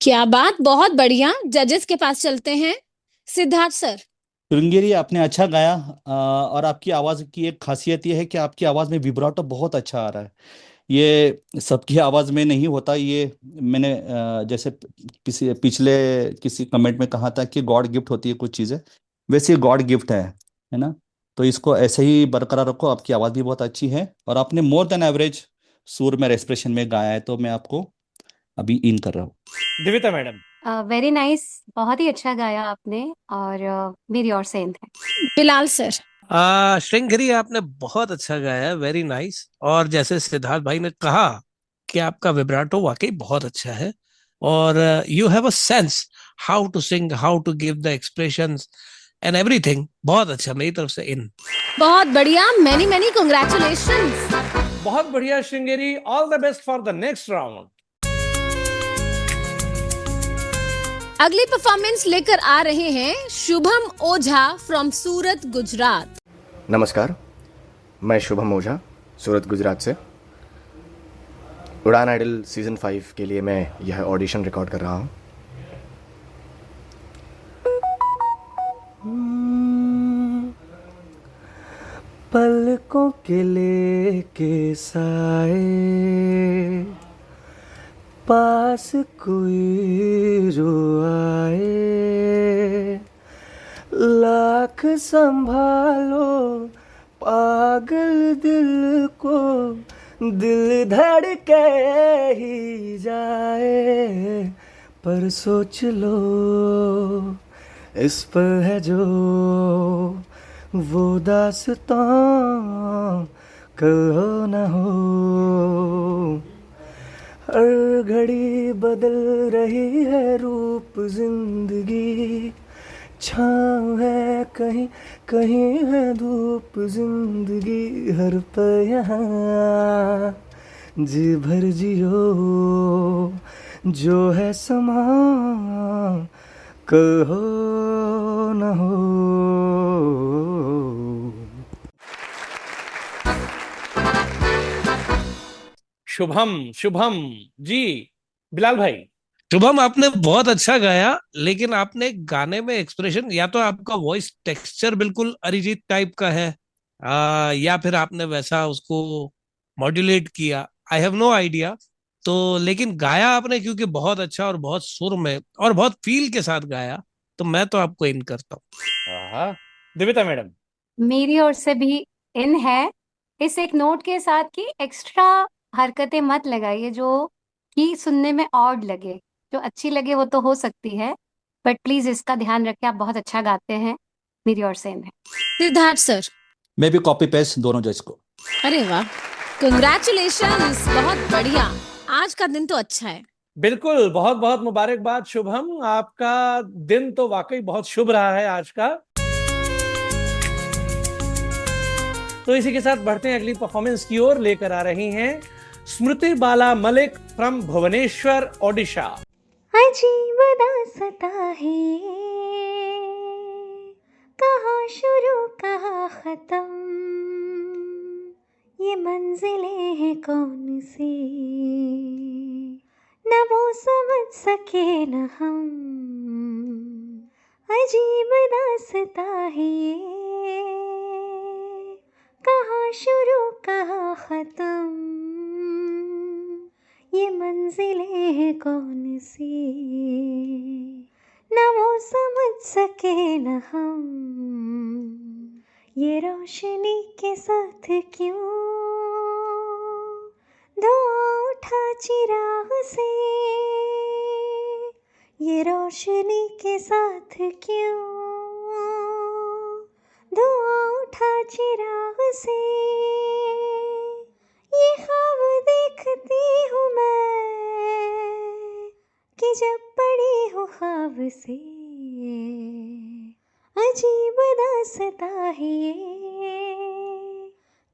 क्या बात, बहुत बढ़िया। जजेस के पास चलते हैं। सिद्धार्थ सर। श्रृंगेरी, आपने अच्छा गाया। और आपकी आवाज़ की एक खासियत ये है कि आपकी आवाज़ में विब्राटो बहुत अच्छा आ रहा है। ये सबकी आवाज़ में नहीं होता। ये मैंने जैसे पिछले किसी कमेंट में कहा था कि गॉड गिफ्ट होती है कुछ चीज़ें, वैसे गॉड गिफ्ट है ना। तो इसको ऐसे ही बरकरार रखो। आपकी आवाज़ भी बहुत अच्छी है और आपने मोर देन एवरेज सुर में एक्सप्रेशन में गाया है, तो मैं आपको अभी इन कर रहा हूँ। दिविता मैडम। वेरी नाइस, बहुत ही अच्छा गाया आपने और मेरी और से है। बिलाल सर। श्रृंगेरी, आपने बहुत अच्छा गाया, वेरी नाइस। और जैसे सिद्धार्थ भाई ने कहा कि आपका विब्राटो वाकई बहुत अच्छा है और you have a sense how to sing, how to give the expressions and everything. बहुत अच्छा, मेरी तरफ से इन। बहुत बढ़िया, मैनी मैनी कांग्रेचुलेशंस। बहुत बढ़िया Sringeri, all the best for the next round. अगली परफॉर्मेंस लेकर आ रहे हैं शुभम ओझा फ्रॉम सूरत, गुजरात। नमस्कार, मैं शुभम ओझा सूरत, गुजरात से। उड़ान आइडल सीज़न 5 के लिए मैं यह ऑडिशन रिकॉर्ड कर रहा हूँ। पलकों के लेके साए, पास कोई जो आए, लाख संभालो पागल दिल को, दिल धड़के ही जाए। पर सोच लो इस पर है जो वो दास्तां, कल हो न हो। हर घड़ी बदल रही है रूप जिंदगी, छाँव है कहीं कहीं है धूप जिंदगी। हर पल यहाँ जी भर जियो, जो है समा कल हो न हो। शुभम, शुभम जी। बिलाल भाई। शुभम, आपने बहुत अच्छा गाया, लेकिन आपने गाने में एक्सप्रेशन, या तो आपका वॉइस टेक्सचर बिल्कुल अरिजीत टाइप का है, या फिर आपने वैसा उसको मॉड्यूलेट किया, आई हैव नो आइडिया। तो लेकिन गाया आपने क्योंकि बहुत अच्छा और बहुत सुर में और बहुत फील के साथ गाया, तो मैं तो आपको इन करता हूँ। दिविता मैडम। मेरी ओर से भी इन है, इस एक नोट के साथ कि एक्स्ट्रा हरकतें मत लगाइए जो कि सुनने में ऑड लगे। जो अच्छी लगे वो तो हो सकती है, बट प्लीज इसका ध्यान रखें, आप बहुत अच्छा गाते हैं। मेरी ओर से है। सिद्धार्थ सर। मैं भी कॉपी पेस्ट दोनों जज को। अरे वाह, कंग्रेचुलेशंस, बहुत बढ़िया। आज का दिन तो अच्छा है। बिल्कुल, बहुत बहुत मुबारकबाद शुभम, आपका दिन तो वाकई बहुत शुभ रहा है आज का। तो इसी के साथ बढ़ते हैं अगली परफॉर्मेंस की ओर। लेकर आ रही हैं स्मृति बाला मलिक फ्रॉम भुवनेश्वर, ओडिशा। अजीब दास्तां है कहाँ शुरू कहाँ खत्म, ये मंजिलें हैं कौन सी, न वो समझ सके न हम। अजीब दास्तां है ये कहाँ शुरू कहाँ खत्म, ये मंजिलें हैं कौन सी, न वो समझ सके न हम। ये रोशनी के साथ क्यों धुआं उठा चिराग से, ये रोशनी के साथ क्यों धुआं उठा चिराग से। ये ख्वाब देखती हूँ मैं कि जब पड़ी हूँ ख्वाब से। अजीब दास्तां है ये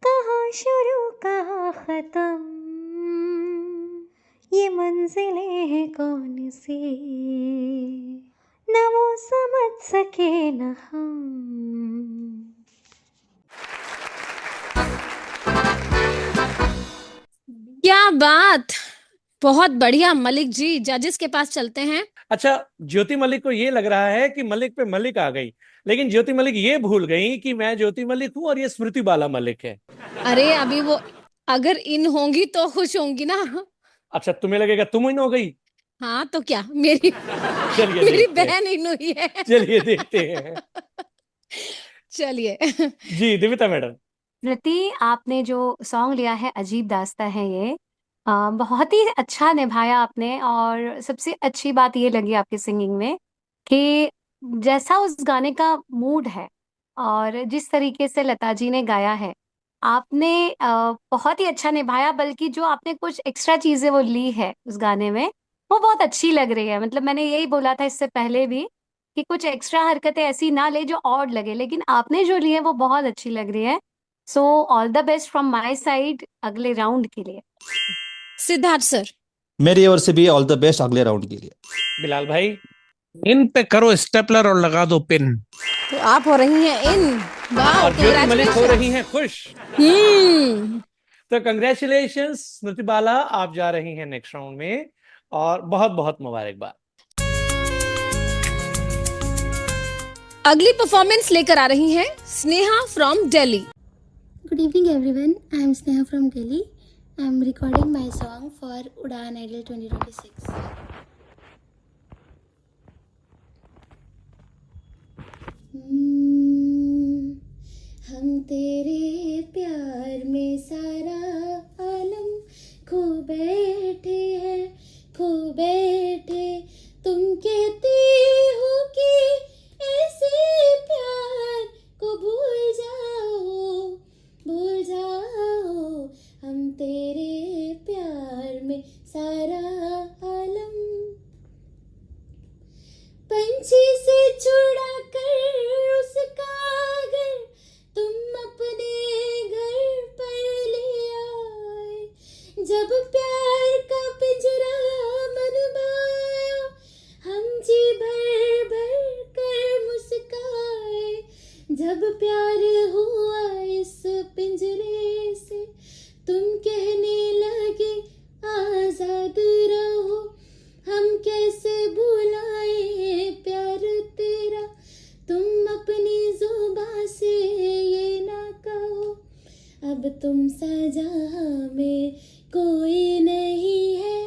कहाँ शुरू कहाँ खत्म, ये मंजिलें हैं कौन सी, न वो समझ सके न हम। क्या बात, बहुत बढ़िया। मलिक जी, जजेस के पास चलते हैं। अच्छा, ज्योति मलिक को ये लग रहा है कि मलिक पे मलिक आ गई, लेकिन ज्योति मलिक ये भूल गई कि मैं ज्योति मलिक हूँ और ये स्मृति बाला मलिक है। अरे अभी वो अगर इन होंगी तो खुश होंगी ना। अच्छा, तुम्हें लगेगा तुम इन हो गई? हाँ तो क्या, मेरी चलिए मेरी देखते हैं। बहन इन हुई है। चलिए देखते हैं। चलिए। जी दिविता मैडम। स्मृति, आपने जो सॉन्ग लिया है अजीब दास्तां है ये, बहुत ही अच्छा निभाया आपने। और सबसे अच्छी बात ये लगी आपकी सिंगिंग में कि जैसा उस गाने का मूड है और जिस तरीके से लता जी ने गाया है, आपने बहुत ही अच्छा निभाया। बल्कि जो आपने कुछ एक्स्ट्रा चीजें वो ली है उस गाने में, वो बहुत अच्छी लग रही है। मतलब मैंने यही बोला था इससे पहले भी कि कुछ एक्स्ट्रा हरकतें ऐसी ना ले जो ऑड लगे, लेकिन आपने जो ली है वो बहुत अच्छी लग रही है। So all the best from my side अगले राउंड के लिए। सिद्धार्थ सर। मेरी ओर से भी ऑल द बेस्ट अगले राउंड के लिए। बिलाल भाई। इन पे करो स्टेपलर और लगा दो पिन। तो आप हो रही हैं इन। वाह, और ज्योति मलिक हो congratulations। रही हैं खुश। तो कंग्रेचुलेशन स्मृति बाला, आप जा रही हैं नेक्स्ट राउंड में और बहुत बहुत मुबारकबाद। अगली परफॉर्मेंस लेकर आ रही हैं Sneha from Delhi. Good evening everyone, I am Sneha from Delhi. I am recording my song for Udaan Idol 2026. हम तेरे प्यार में सारा आलम खो बैठे हैं, खो बैठे। तुम कहते हो कि ऐसे प्यार को भूल जाओ, भूल जाओ। हम तेरे प्यार में सारा आलम पंछी से छुड़ा कर उसका घर तुम अपने घर पर ले आए। जब प्यार का पिंजरा मन भाया, हम जी भर भर कर मुस्काए। जब प्यार हुआ इस पिंजरे से, तुम कहने लगे आजाद रहो। हम कैसे भुलाए प्यार तेरा, तुम अपनी जुबां से ये ना कहो। अब तुम सजा में कोई नहीं है,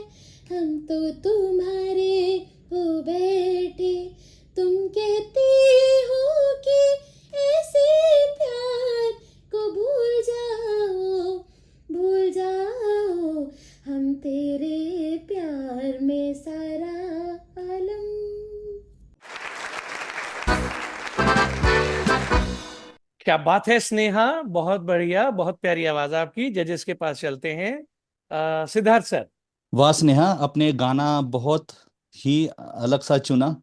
हम तो तुम्हारे हो बैठे। तुम कहते हो कि ऐसे प्यार को भूल जाओ, भूल जाओ। हम तेरे प्यार में सारा क्या बात है स्नेहा, बहुत बढ़िया, बहुत प्यारी आवाज आपकी। जजेस के पास चलते हैं। सिद्धार्थ सर। वाह स्नेहा, अपने गाना बहुत ही अलग सा चुना,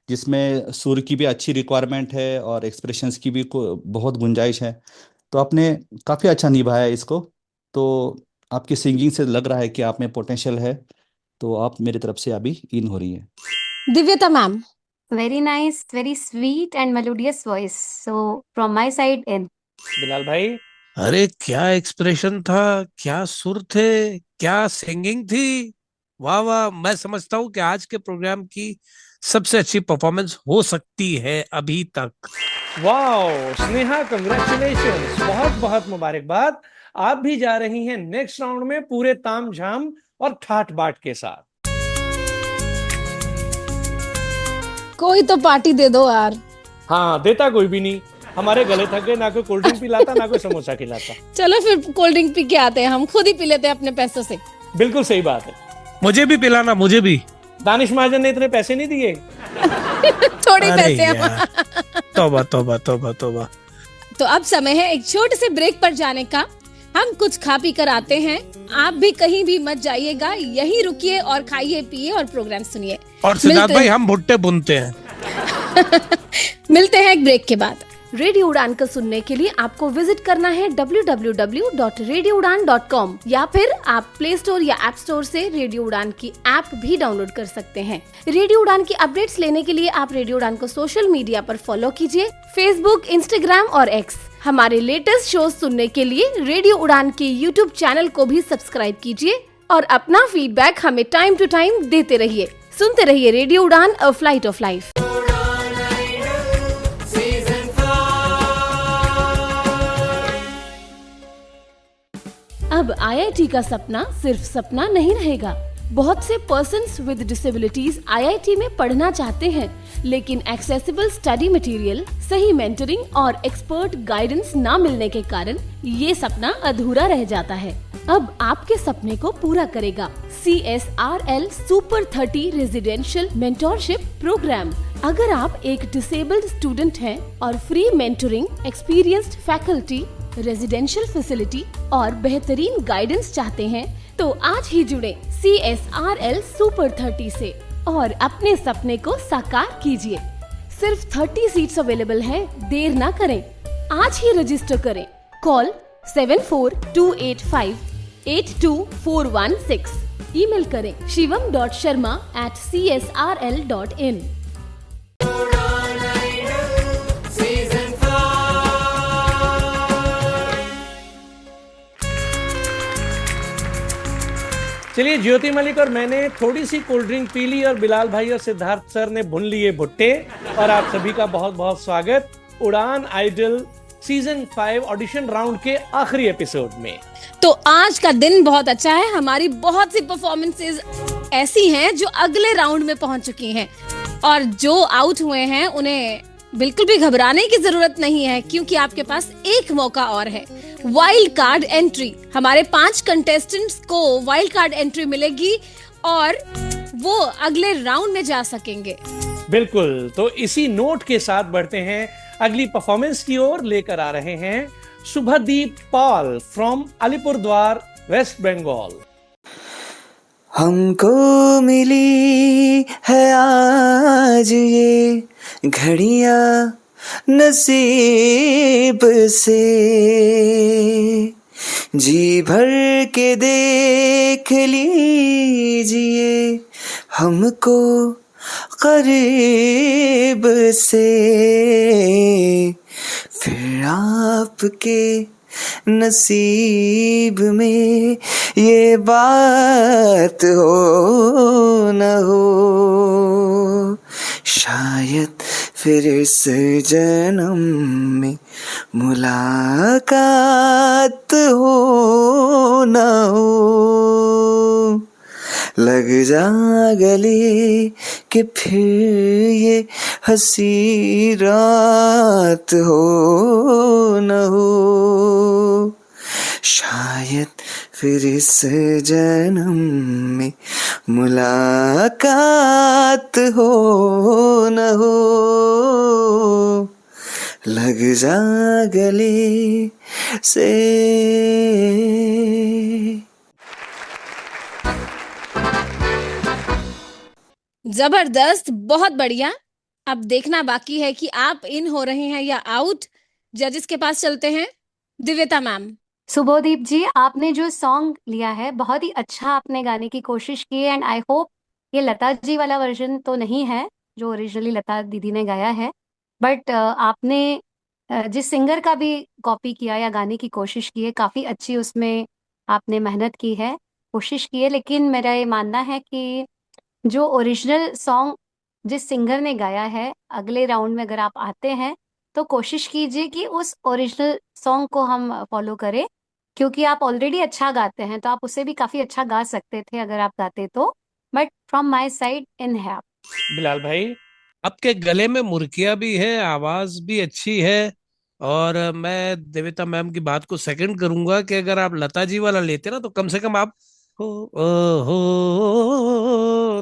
जिसमें सुर की भी अच्छी रिक्वायरमेंट है और एक्सप्रेशंस की भी बहुत गुंजाइश है। तो आपने काफ़ी अच्छा निभाया इसको। तो आपकी सिंगिंग से लग रहा है कि आप में पोटेंशियल है। तो आप मेरी तरफ से अभी इन हो रही है। दिव्यता ma'am. Very nice, very sweet and melodious voice, so from my side इन। बिलाल भाई। अरे क्या एक्सप्रेशन था, क्या सुर थे, क्या सिंगिंग थी। वाह वाह, मैं समझता हूँ कि आज के प्रोग्राम की सबसे अच्छी परफॉर्मेंस हो सकती है अभी तक। वाओ स्नेहा, कंग्रेचुलेशंस, बहुत बहुत मुबारकबाद। आप भी जा रही हैं नेक्स्ट राउंड में पूरे ताम झाम और ठाट बाट के साथ। कोई तो पार्टी दे दो यार। हाँ, देता कोई भी नहीं। हमारे गले थक गए, ना कोई कोल्ड ड्रिंक पिलाता ना कोई समोसा खिलाता। चलो फिर कोल्ड ड्रिंक पी के आते हैं, हम खुद ही पी लेते हैं अपने पैसों से। बिल्कुल सही बात है। मुझे भी पिलाना, मुझे भी। दानिश महाजन ने इतने पैसे नहीं दिए। थोड़े अरे पैसे यार, तौबा तौबा तौबा तौबा। तो अब समय है एक छोटे से ब्रेक पर जाने का। हम कुछ खा पी कर आते हैं। आप भी कहीं भी मत जाइएगा, यहीं रुकिए और खाइए पिए और प्रोग्राम सुनिए। और सिद्धार्थ भाई, हम भुट्टे बुनते हैं। मिलते हैं एक ब्रेक के बाद। रेडियो उड़ान को सुनने के लिए आपको विजिट करना है www.radioudan.com या फिर आप प्ले स्टोर या ऐप स्टोर से रेडियो उड़ान की ऐप भी डाउनलोड कर सकते हैं। रेडियो उड़ान की अपडेट्स लेने के लिए आप रेडियो उड़ान को सोशल मीडिया पर फॉलो कीजिए, फेसबुक, इंस्टाग्राम और एक्स। हमारे लेटेस्ट शो सुनने के लिए रेडियो उड़ान के यूट्यूब चैनल को भी सब्सक्राइब कीजिए और अपना फीडबैक हमें टाइम टू टाइम देते रहिए। सुनते रहिए रेडियो उड़ान, अ फ्लाइट ऑफ लाइफ। अब IIT का सपना सिर्फ सपना नहीं रहेगा। बहुत से पर्सन्स विद डिसेबिलिटीज IIT में पढ़ना चाहते हैं, लेकिन एक्सेसिबल स्टडी मटेरियल, सही मेंटरिंग और एक्सपर्ट गाइडेंस ना मिलने के कारण ये सपना अधूरा रह जाता है। अब आपके सपने को पूरा करेगा CSRL super 30 residential mentorship programme. अगर आप एक डिसेबल्ड स्टूडेंट हैं और free mentoring, experienced faculty, residential facility और बेहतरीन गाइडेंस चाहते हैं, तो आज ही जुड़े CSRL सुपर 30 से और अपने सपने को साकार कीजिए। सिर्फ 30 सीट्स अवेलेबल हैं, देर ना करें, आज ही रजिस्टर करें। कॉल 7428582416। ईमेल करें shivam.sharma@csrl.in। चलिए, ज्योति मलिक और मैंने थोड़ी सी कोल्ड ड्रिंक पी ली और बिलाल भाई और सिद्धार्थ सर ने भुन लिए भुट्टे। और आप सभी का बहुत बहुत स्वागत उड़ान आइडल सीजन 5 ऑडिशन राउंड के आखिरी एपिसोड में। तो आज का दिन बहुत अच्छा है। हमारी बहुत सी परफॉर्मेंसेस ऐसी हैं जो अगले राउंड में पहुंच चुकी हैं, और जो आउट हुए हैं उन्हें बिल्कुल भी घबराने की जरूरत नहीं है, क्योंकि आपके पास एक मौका और है, वाइल्ड कार्ड एंट्री। हमारे 5 कंटेस्टेंट्स को वाइल्ड कार्ड एंट्री मिलेगी और वो अगले राउंड में जा सकेंगे। बिल्कुल, तो इसी नोट के साथ बढ़ते हैं अगली परफॉर्मेंस की ओर। लेकर आ रहे हैं शुभदीप पॉल फ्रॉम अलीपुरद्वार, वेस्ट बंगाल। हमको मिली है आज ये घड़ियां नसीब से, जी भर के देख लीजिए हमको करीब से, फिर आपके नसीब में ये बात हो न हो, शायद फिर इस जन्म में मुलाकात हो न हो, लग जा गले कि फिर ये हंसी रात हो न हो, शायद फिर इस जन्म में मुलाकात हो न हो, लग जा गले से। जबरदस्त, बहुत बढ़िया। अब देखना बाकी है कि आप इन हो रहे हैं या आउट। जजेस के पास चलते हैं। दिव्यता मैम। सुबोदीप जी, आपने जो सॉन्ग लिया है बहुत ही अच्छा आपने गाने की कोशिश की है, एंड आई होप ये लता जी वाला वर्जन तो नहीं है जो ओरिजिनली लता दीदी ने गाया है, बट आपने जिस सिंगर का भी कॉपी किया या गाने की कोशिश की है, काफी अच्छी उसमें आपने मेहनत की है, कोशिश की है। लेकिन मेरा ये मानना है कि जो ओरिजिनल सॉन्ग जिस सिंगर ने गाया है, अगले राउंड में अगर आप आते हैं तो कोशिश कीजिए कि उस ओरिजिनल सॉन्ग को हम फॉलो करें, क्योंकि आप ऑलरेडी अच्छा गाते हैं तो आप उससे भी काफी अच्छा गा सकते थे अगर आप गाते तो। बट फ्रॉम माय साइड इन है आप। बिलाल भाई। आपके गले में मुर्किया भी है, आवाज भी अच्छी है। और मैं देविता मैम की बात को सेकंड करूंगा कि अगर आप लता जी वाला लेते ना तो कम से कम आप हो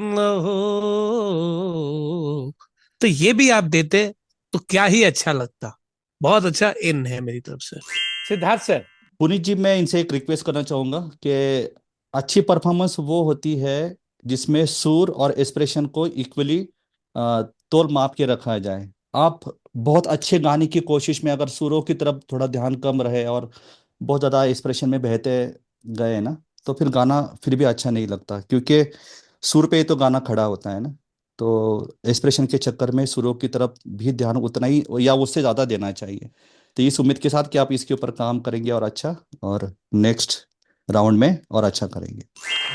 न हो, तो ये भी आप देते तो क्या ही अच्छा लगता। बहुत अच्छा इन है मेरी तरफ से। सिद्धार्थ सर। पुनीत जी, मैं इनसे एक रिक्वेस्ट करना चाहूंगा कि अच्छी परफॉर्मेंस वो होती है जिसमें सुर और एक्सप्रेशन को इक्वली तोल माप के रखा जाए। आप बहुत अच्छे गाने की कोशिश में अगर सुरों की तरफ थोड़ा ध्यान कम रहे और बहुत ज़्यादा एक्सप्रेशन में बहते गए ना, तो फिर गाना फिर भी अच्छा नहीं लगता, क्योंकि सुर पे ही तो गाना खड़ा होता है ना। तो एक्सप्रेशन के चक्कर में सुरों की तरफ भी ध्यान उतना ही या उससे ज़्यादा देना चाहिए। तो इस उम्मीद के साथ कि आप इसके ऊपर काम करेंगे और अच्छा, और नेक्स्ट राउंड में और अच्छा करेंगे।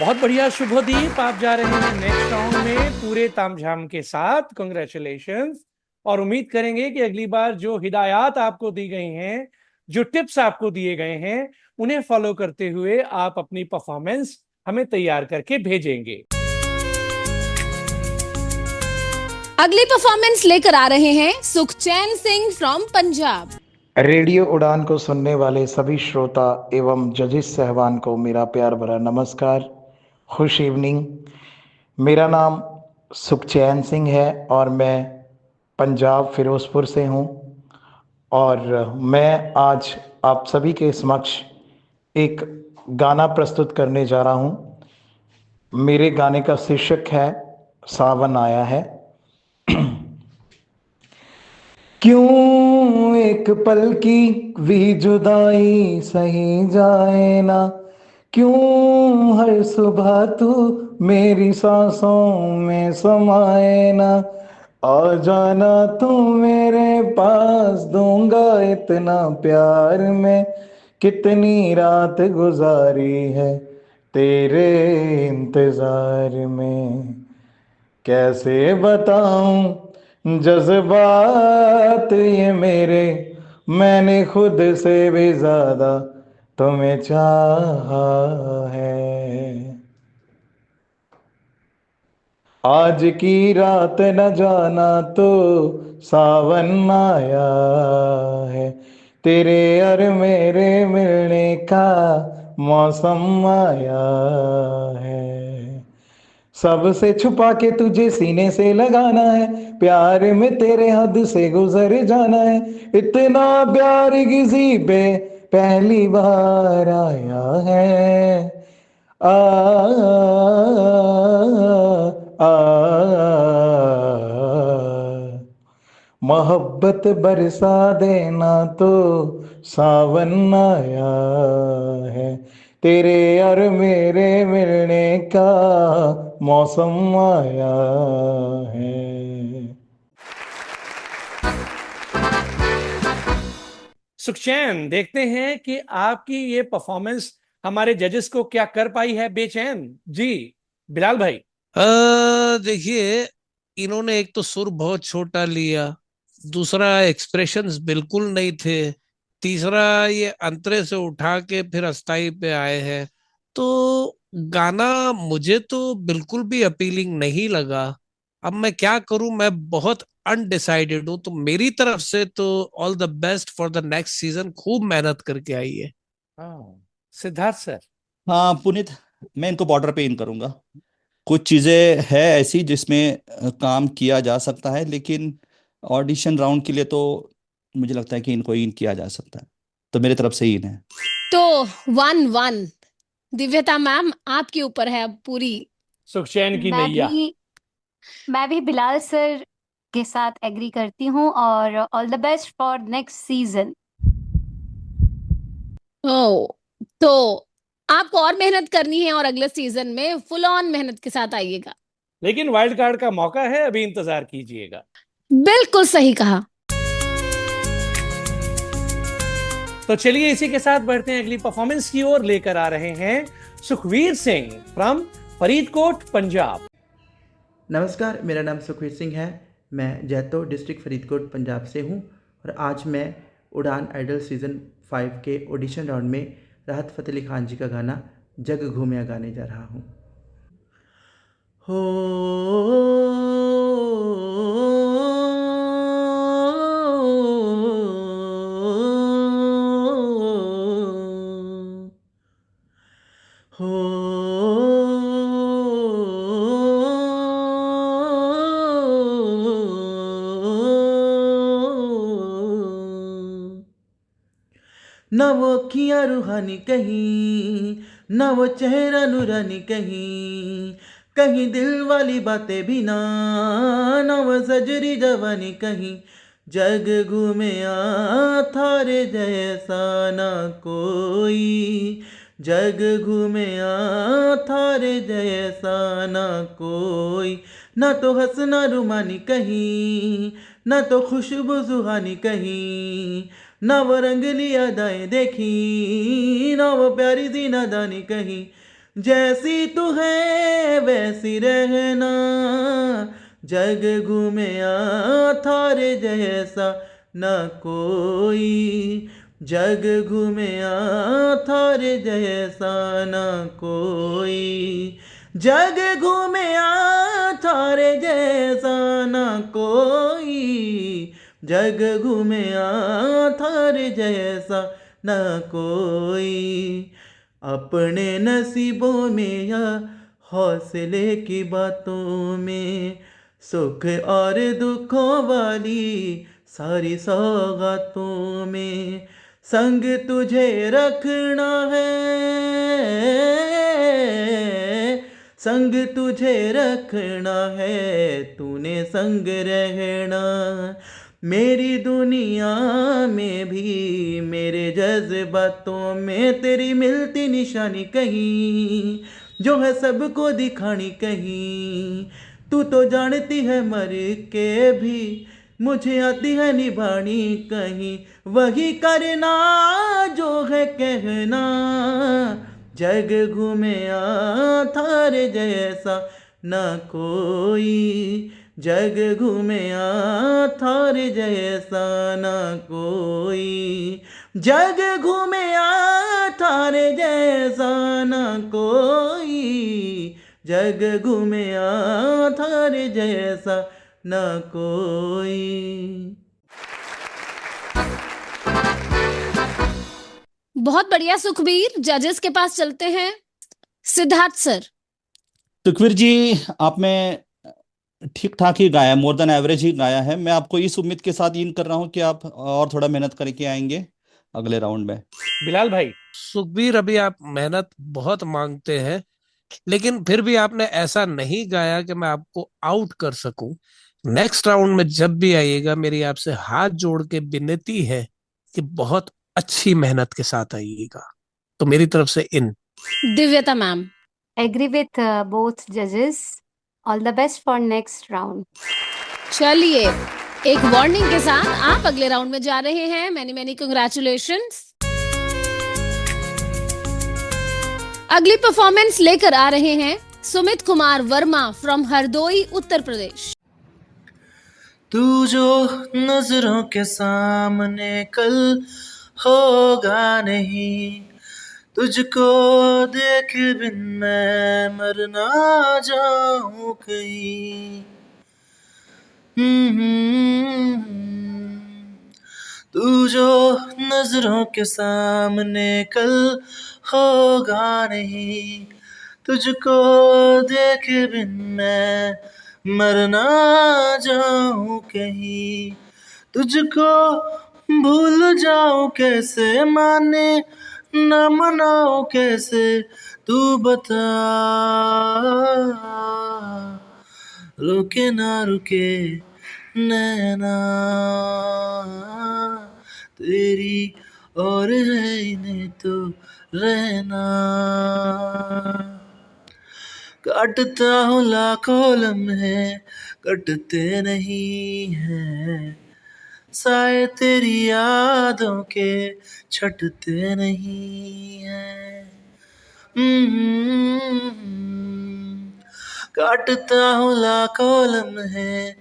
बहुत बढ़िया शुभदीप, आप जा रहे हैं नेक्स्ट राउंड में पूरे तामझाम के साथ। कांग्रेचुलेशंस। और उम्मीद करेंगे कि अगली बार जो हिदायत आपको दी गई हैं, जो टिप्स आपको दिए गए हैं, उन्हें फॉलो करते हुए आप अपनी परफॉर्मेंस हमें तैयार करके भेजेंगे। अगली परफॉर्मेंस लेकर आ रहे हैं सुखचैन सिंह फ्रॉम पंजाब। रेडियो उड़ान को सुनने वाले सभी श्रोता एवं जजिस साहबान को मेरा प्यार भरा नमस्कार, खुश इवनिंग। मेरा नाम सुखचैन सिंह है और मैं पंजाब फिरोजपुर से हूँ, और मैं आज आप सभी के समक्ष एक गाना प्रस्तुत करने जा रहा हूँ। मेरे गाने का शीर्षक है सावन आया है। क्यों एक पल की भी जुदाई सही जाए ना, क्यों हर सुबह तू मेरी सांसों में समाए ना, आ जाना तू मेरे पास, दूंगा इतना प्यार में, कितनी रात गुजारी है तेरे इंतजार में, कैसे बताऊं जज्बात ये मेरे, मैंने खुद से भी ज्यादा तुम्हें चाहा है। आज की रात न जाना तो सावन आया है, तेरे और मेरे मिलने का मौसम आया है। सबसे छुपा के तुझे सीने से लगाना है, प्यार में तेरे हद से गुजर जाना है, इतना प्यार किसी पे पहली बार आया है। आ, आ, मोहब्बत बरसा देना तो सावन आया है, तेरे और मेरे मिलने का मौसम आया है। सुखचैन, देखते हैं कि आपकी ये परफॉर्मेंस हमारे जजेस को क्या कर पाई है बेचैन। जी बिलाल भाई। देखिए, इन्होंने एक तो सुर बहुत छोटा लिया, दूसरा एक्सप्रेशंस बिल्कुल नहीं थे, तीसरा ये अंतरे से उठा के फिर अस्थाई पे आए हैं। तो गाना मुझे तो बिल्कुल भी अपीलिंग नहीं लगा। अब मैं क्या करूं, मैं बहुत अनडिसाइडेड हूं। तो मेरी तरफ से तो all the best for the next season, खूब मेहनत करके आई है। हाँ, सिद्धार्थ सर। हाँ पुनीत, मैं इनको बॉर्डर पे इन करूंगा। कुछ चीज़ें है ऐसी जिसमें काम किया जा सकता है, लेकिन ऑडिशन राउंड के लिए तो मुझे लगता है कि इनको इन किया जा सकता है, तो मेरी तरफ से इन है। तो 1-1 दिव्यता मैम आपके ऊपर है अब पूरी सुखचैन की मैं नैया। भी मैं भी बिलाल सर के साथ एग्री करती हूँ, और all the best for next season. ओ, तो आपको और मेहनत करनी है और अगले सीजन में फुल ऑन मेहनत के साथ आइएगा। लेकिन वाइल्ड कार्ड का मौका है, अभी इंतजार कीजिएगा। बिल्कुल सही कहा। तो चलिए इसी के साथ बढ़ते हैं अगली परफॉर्मेंस की ओर। लेकर आ रहे हैं सुखवीर सिंह फ्रॉम फरीदकोट, पंजाब। नमस्कार, मेरा नाम सुखवीर सिंह है। मैं जैतो डिस्ट्रिक्ट फरीदकोट पंजाब से हूँ और आज मैं उड़ान आइडल सीज़न 5 के ऑडिशन राउंड में राहत फ़तेह अली खान जी का गाना जग घूमिया गाने जा रहा हूँ। ना वो अखियाँ रूहानी कहीं, ना वो चेहरा नूरानी कहीं, कहीं दिल वाली बातें भी ना, ना वो सजरी जवानी कहीं। जग घूमे थारे जैसा ना कोई, जग घूमे थारे जैसा ना कोई। ना तो हंसना रुमानी कहीं, ना तो खुशबू सुहानी कहीं, ना वो रंगली अदाएं देखी, ना वो प्यारी सी नादानी कहीं। जैसी तू है वैसी रहना, जग घूमे थारे जैसा ना कोई, जग घूमे थारे जैसा ना कोई, जग घूमे थारे जैसा ना कोई, जग घूमे थारे जैसा ना कोई। अपने नसीबों में या हौसले की बातों में, सुख और दुखों वाली सारी सौगातों में, संग तुझे रखना है, संग तुझे रखना है, तूने संग रहना। मेरी दुनिया में भी मेरे जज्बातों में तेरी मिलती निशानी कहीं, जो है सबको दिखानी कहीं। तू तो जानती है मर के भी मुझे आती है निभानी कहीं, वही करना जो है कहना। जग घूमे थारे जैसा ना कोई, जग घूमे थारे जैसा ना कोई, जग घूमे थारे जैसा ना कोई, जग घूमे थारे जैसा ना कोई। बहुत बढ़िया सुखबीर। जजेस के पास चलते हैं। सिद्धार्थ सर। सुखवीर जी, आपने ठीक ठाक ही गाया, मोर देन एवरेज ही गाया है। मैं आपको इस उम्मीद के साथ इन कर रहा हूँ कि आप और थोड़ा मेहनत करके आएंगे अगले राउंड में। बिलाल भाई। सुखबीर, अभी आप मेहनत बहुत मांगते हैं, लेकिन फिर भी आपने ऐसा नहीं गाया कि मैं आपको आउट कर सकूं। नेक्स्ट राउंड में जब भी आइएगा, मेरी आपसे हाथ जोड़ के विनती है कि बहुत अच्छी मेहनत के साथ आइएगा। तो मेरी तरफ से इन। दिव्यता मैम। एग्री विथ बोथ जजेस। All the best for next round. चलिए, एक वार्निंग के साथ आप अगले राउंड में जा रहे हैं। Many many congratulations. अगली परफॉर्मेंस लेकर आ रहे हैं सुमित कुमार वर्मा फ्रॉम हरदोई, उत्तर प्रदेश। तू जो नजरों के सामने कल होगा नहीं, तुझको देख बिन मैं मर ना जाऊं कहीं। तू जो नजरों के सामने कल होगा नहीं, तुझको देख बिन मैं मर ना जाऊं कहीं। तुझको भूल जाऊं कैसे, माने न मनाऊं कैसे, तू बता। रुके ना रुके नैना तेरी और है इन्हें तो रहना। काटता हूँ लाखों लम्हे कटते नहीं हैं, साए तेरी यादों के छटते नहीं हैं। काटता हूँ लाखों लम्हे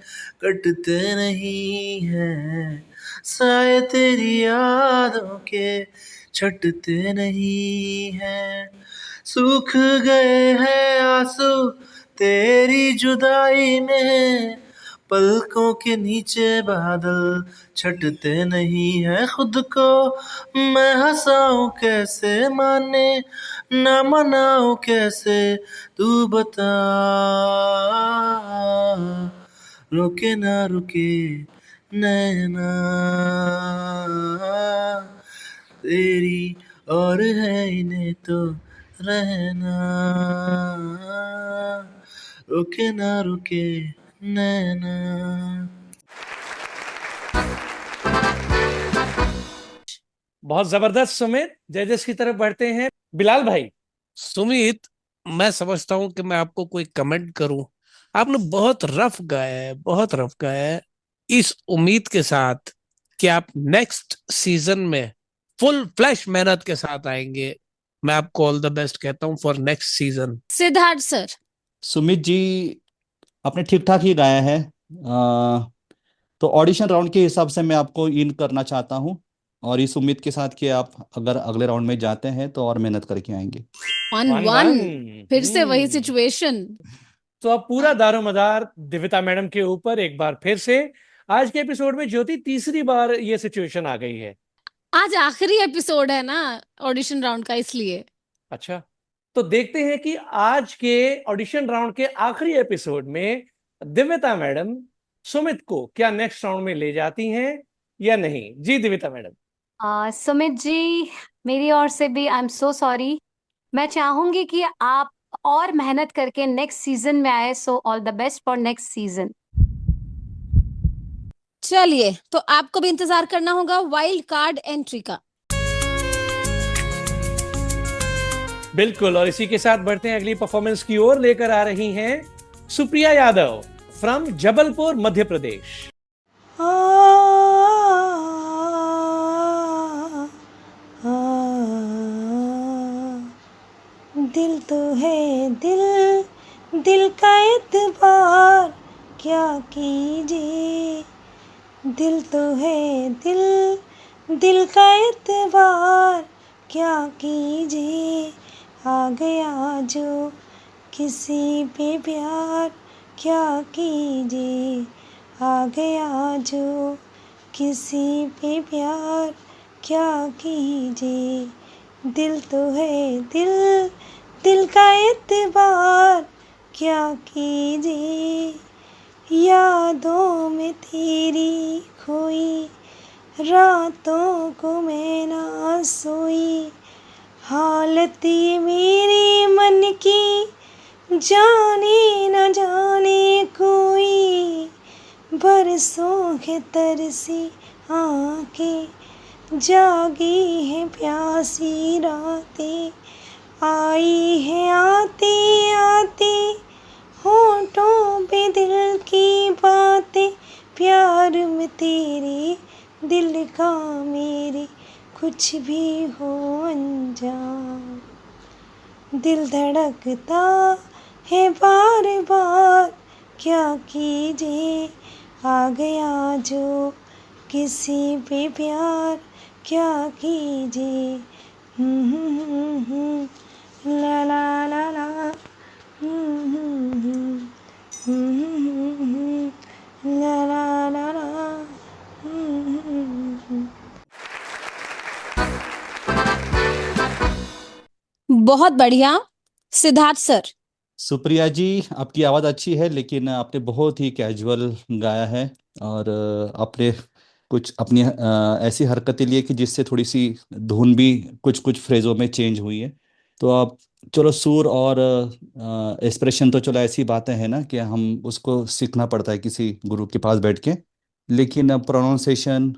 कटते नहीं हैं, साए तेरी यादों के छटते नहीं हैं। सूख गए हैं आंसू तेरी जुदाई में, पलकों के नीचे बादल छटते नहीं है। खुद को मैं हंसाऊं कैसे, माने ना मनाऊं कैसे, तू बता। रुके ना रुके नैना तेरी और है इन्हें तो रहना। रुके ना रुके नैना। बहुत जबरदस्त सुमित। जजेस की तरफ बढ़ते हैं, बिलाल भाई। सुमित, मैं समझता हूं कि मैं आपको कोई कमेंट करूं, आपने बहुत रफ गाया है, बहुत रफ गाया है। इस उम्मीद के साथ कि आप नेक्स्ट सीजन में फुल फ्लैश मेहनत के साथ आएंगे, मैं आपको ऑल द बेस्ट कहता हूं for next season. Siddharth sir. Sumit ji, आपने ठीक ठाक ही गाया है। तो ऑडिशन राउंड के हिसाब से मैं आपको इन करना चाहता हूँ, और इस उम्मीद के साथ कि आप अगर अगले राउंड में जाते हैं तो और मेहनत करके आएंगे। 1-1 फिर से वही सिचुएशन। तो अब पूरा दारोमदार दिव्यता मैडम के ऊपर एक बार फिर से। आज के एपिसोड में ज्योति तीसरी बार ये सिचुएशन आ गई है। आज आखिरी एपिसोड है ना ऑडिशन राउंड का, इसलिए। अच्छा, तो देखते हैं कि आज के ऑडिशन राउंड के आखिरी एपिसोड में दिव्यता मैडम सुमित को क्या नेक्स्ट राउंड में ले जाती हैं या नहीं। जी दिव्यता मैडम। सुमित जी, मेरी ओर से भी आई एम सो सॉरी। मैं चाहूंगी कि आप और मेहनत करके नेक्स्ट सीजन में आए। सो all the best for next season. चलिए, तो आपको भी इंतजार करना होगा वाइल्ड कार्ड एंट्री का। बिल्कुल, और इसी के साथ बढ़ते हैं अगली परफॉर्मेंस की ओर। लेकर आ रही हैं सुप्रिया यादव फ्रॉम जबलपुर मध्य प्रदेश। दिल तो है दिल, दिल का एतबार क्या कीजिए। दिल तो है दिल, दिल का एतबार क्या कीजिए। आ गया जो किसी पे प्यार क्या कीजिए। आ गया जो किसी पे प्यार क्या कीजिए। दिल तो है दिल, दिल का एतबार क्या कीजिए। यादों में तेरी खोई रातों को मैं ना सोई। हालत ये मेरी मन की जाने न जाने कोई। बरसों के तरसी आंखें जागी है प्यासी रातें। आई है आते आते होठों पे दिल की बातें। प्यार में तेरे दिल का मेरे कुछ भी हो अनजान। दिल धड़कता है बार बार क्या कीजिए। आ गया जो किसी पे प्यार क्या कीजिए। ला ला ला ला ला ला ला ला। बहुत बढ़िया सिद्धार्थ सर। सुप्रिया जी, आपकी आवाज़ अच्छी है, लेकिन आपने बहुत ही कैजुअल गाया है, और आपने कुछ अपनी ऐसी हरकतें लिए कि जिससे थोड़ी सी धुन भी कुछ कुछ फ्रेजों में चेंज हुई है। तो आप चलो सुर और एक्सप्रेशन तो चलो ऐसी बातें हैं ना कि हम उसको सीखना पड़ता है किसी गुरु के पास बैठ के। लेकिन प्रोनाउंसिएशन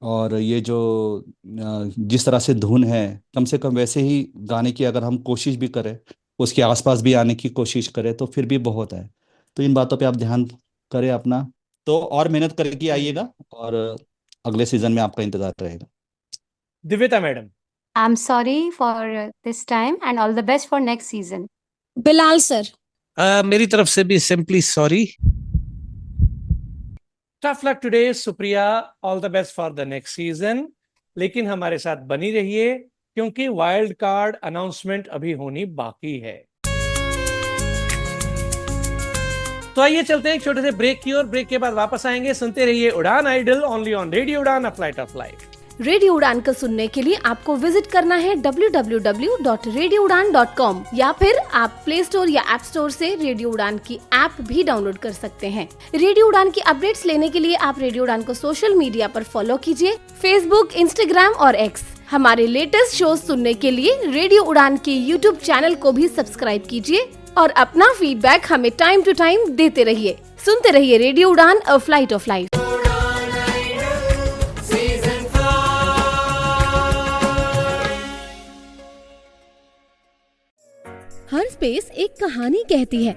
और ये जो जिस तरह से धुन है, कम से कम वैसे ही गाने की अगर हम कोशिश भी करें, उसके आसपास भी आने की कोशिश करें तो फिर भी बहुत है। तो इन बातों पे आप ध्यान करें अपना। तो और मेहनत करके आइएगा और अगले सीजन में आपका इंतजार रहेगा। दिव्यता madam. I am sorry for this time and all the best for next season. Bilal sir. मेरी तरफ से भी simply sorry. Tough luck today Supriya, all the best for the next season. लेकिन हमारे साथ बनी रहिए क्योंकि वाइल्ड कार्ड अनाउंसमेंट अभी होनी बाकी है। तो आइए चलते हैं एक छोटे से ब्रेक की ओर। ब्रेक के बाद वापस आएंगे। सुनते रहिए उड़ान आइडल, ओनली ऑन रेडियो उड़ान, a flight of life. Radio उड़ान को सुनने के लिए आपको विजिट करना है www.radioudan.com या फिर आप प्ले स्टोर या ऐप स्टोर से रेडियो उड़ान की ऐप भी डाउनलोड कर सकते हैं। रेडियो उड़ान की अपडेट्स लेने के लिए आप रेडियो उड़ान को सोशल मीडिया पर फॉलो कीजिए, फेसबुक, इंस्टाग्राम और एक्स। हमारे लेटेस्ट शोज सुनने के लिए रेडियो उड़ान के यूट्यूब चैनल को भी सब्सक्राइब कीजिए और अपना फीडबैक हमें टाइम टू टाइम देते रहिए। सुनते रहिए रेडियो उड़ान, a flight of life. Her space एक कहानी कहती है।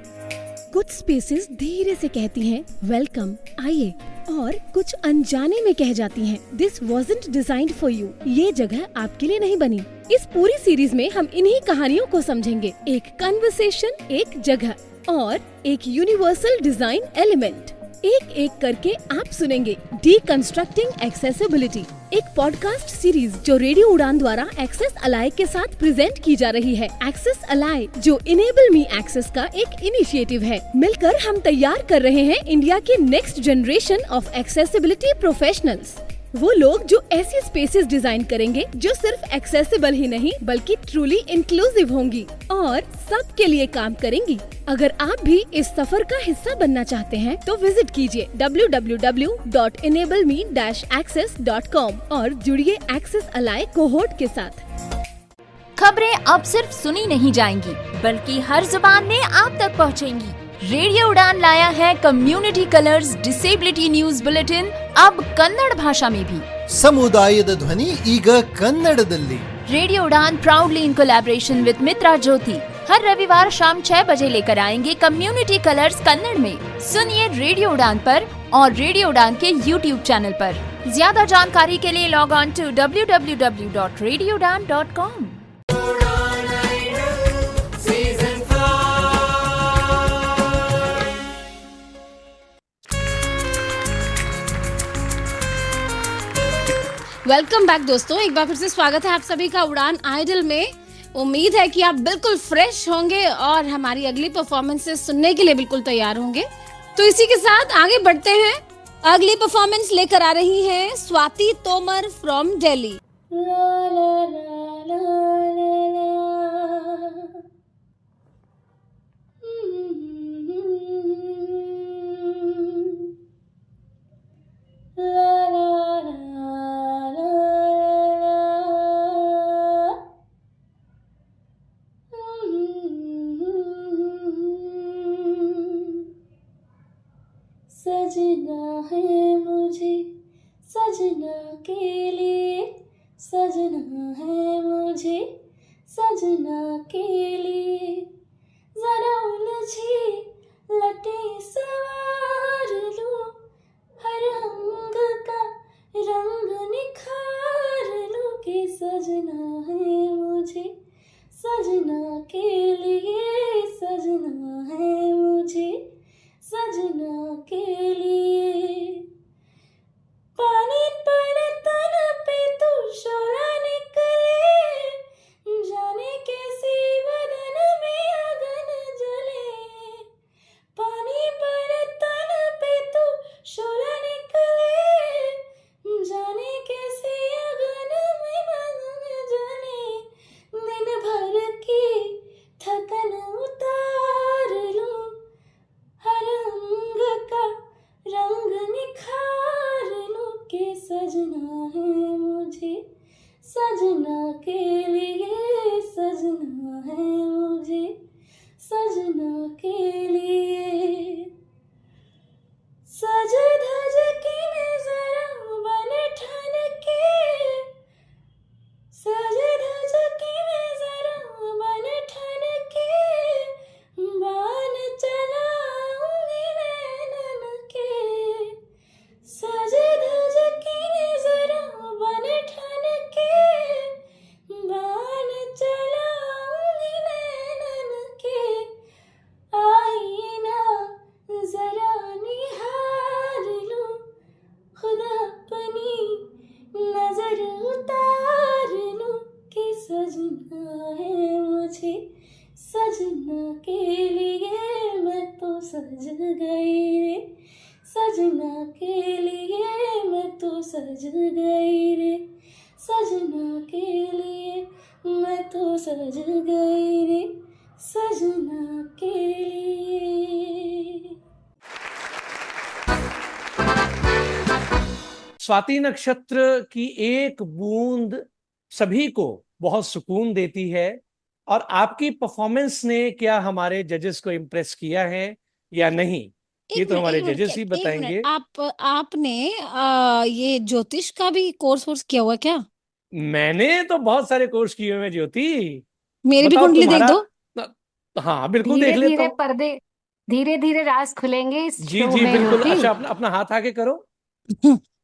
कुछ स्पेसेस धीरे से कहती हैं वेलकम, आइए, और कुछ अनजाने में कह जाती हैं this wasn't designed for you, ये जगह आपके लिए नहीं बनी। इस पूरी सीरीज में हम इन्हीं कहानियों को समझेंगे, एक कन्वर्सेशन, एक जगह और एक यूनिवर्सल डिजाइन एलिमेंट। एक एक करके आप सुनेंगे डीकंस्ट्रक्टिंग एक्सेसिबिलिटी, एक पॉडकास्ट सीरीज जो रेडियो उड़ान द्वारा एक्सेस अलाय के साथ प्रेजेंट की जा रही है। एक्सेस अलाय जो इनेबल मी एक्सेस का एक इनिशिएटिव है। मिलकर हम तैयार कर रहे हैं इंडिया के next generation of accessibility professionals. वो लोग जो ऐसी स्पेसेस डिजाइन करेंगे जो सिर्फ एक्सेसिबल ही नहीं बल्कि ट्रूली इंक्लूसिव होंगी और सबके लिए काम करेंगी। अगर आप भी इस सफर का हिस्सा बनना चाहते हैं तो विजिट कीजिए www.enableme-access.com और जुड़िए एक्सेस अलाय कोहोर्ट के साथ। खबरें अब सिर्फ सुनी नहीं जाएंगी बल्कि हर जुबान में आप तक पहुंचेंगी। रेडियो उड़ान लाया है community colours disability news bulletin, अब कन्नड़ भाषा में भी। ಸಮುದಾಯದ ಧ್ವನಿ ಈಗ ಕನ್ನಡದಲ್ಲಿ। रेडियो उड़ान प्राउडली इन कोलैबोरेशन विद मित्रा ज्योति हर रविवार शाम 6 बजे लेकर आएंगे कम्युनिटी कलर्स कन्नड़ में। सुनिए रेडियो उड़ान पर और रेडियो उड़ान के यूट्यूब चैनल पर। ज्यादा जानकारी के लिए log on to www.radioudan.com। Welcome back दोस्तों, एक बार फिर से स्वागत है आप सभी का उड़ान आइडल में। उम्मीद है कि आप बिल्कुल फ्रेश होंगे और हमारी अगली परफॉर्मेंसेस सुनने के लिए बिल्कुल तैयार होंगे। तो इसी के साथ आगे बढ़ते हैं। अगली परफॉर्मेंस लेकर आ रही हैं स्वाति तोमर फ्रॉम दिल्ली। सजना है मुझे सजना के लिए, सजना है मुझे सजना के लिए, जरा उलझी लटे सवार लूं, हर अंग का रंग निखार लूं कि सजना है मुझे सजना के लिए, सजना है मुझे सजना के लिए। पानी पर तन पे तू शोला निकले, जाने कैसी बदन में अगन जले, सज गई रे, सजना के लिए मैं तो सज गई रे, सजना के लिए मैं तो सज गई रे, सजना के लिए। स्वाति नक्षत्र की एक बूंद सभी को बहुत सुकून देती है, और आपकी परफॉर्मेंस ने क्या हमारे जजेस को इम्प्रेस किया है या नहीं, ये तो हमारे जजेस ही बताएंगे। आपने ये ज्योतिष का भी कोर्स किया हुआ क्या? मैंने तो बहुत सारे कोर्स किए हुए हैं ज्योति। मेरी भी बताओ कुंडली देख तुम्हारा। हाँ बिल्कुल देख धीरे लेता धीरे हूँ। पर्दे, धीरे धीरे राज खुलेंगे इस जी शो जी में बिल्कुल। ज्योति। अच्छा अपना अपना हाथ आगे करो।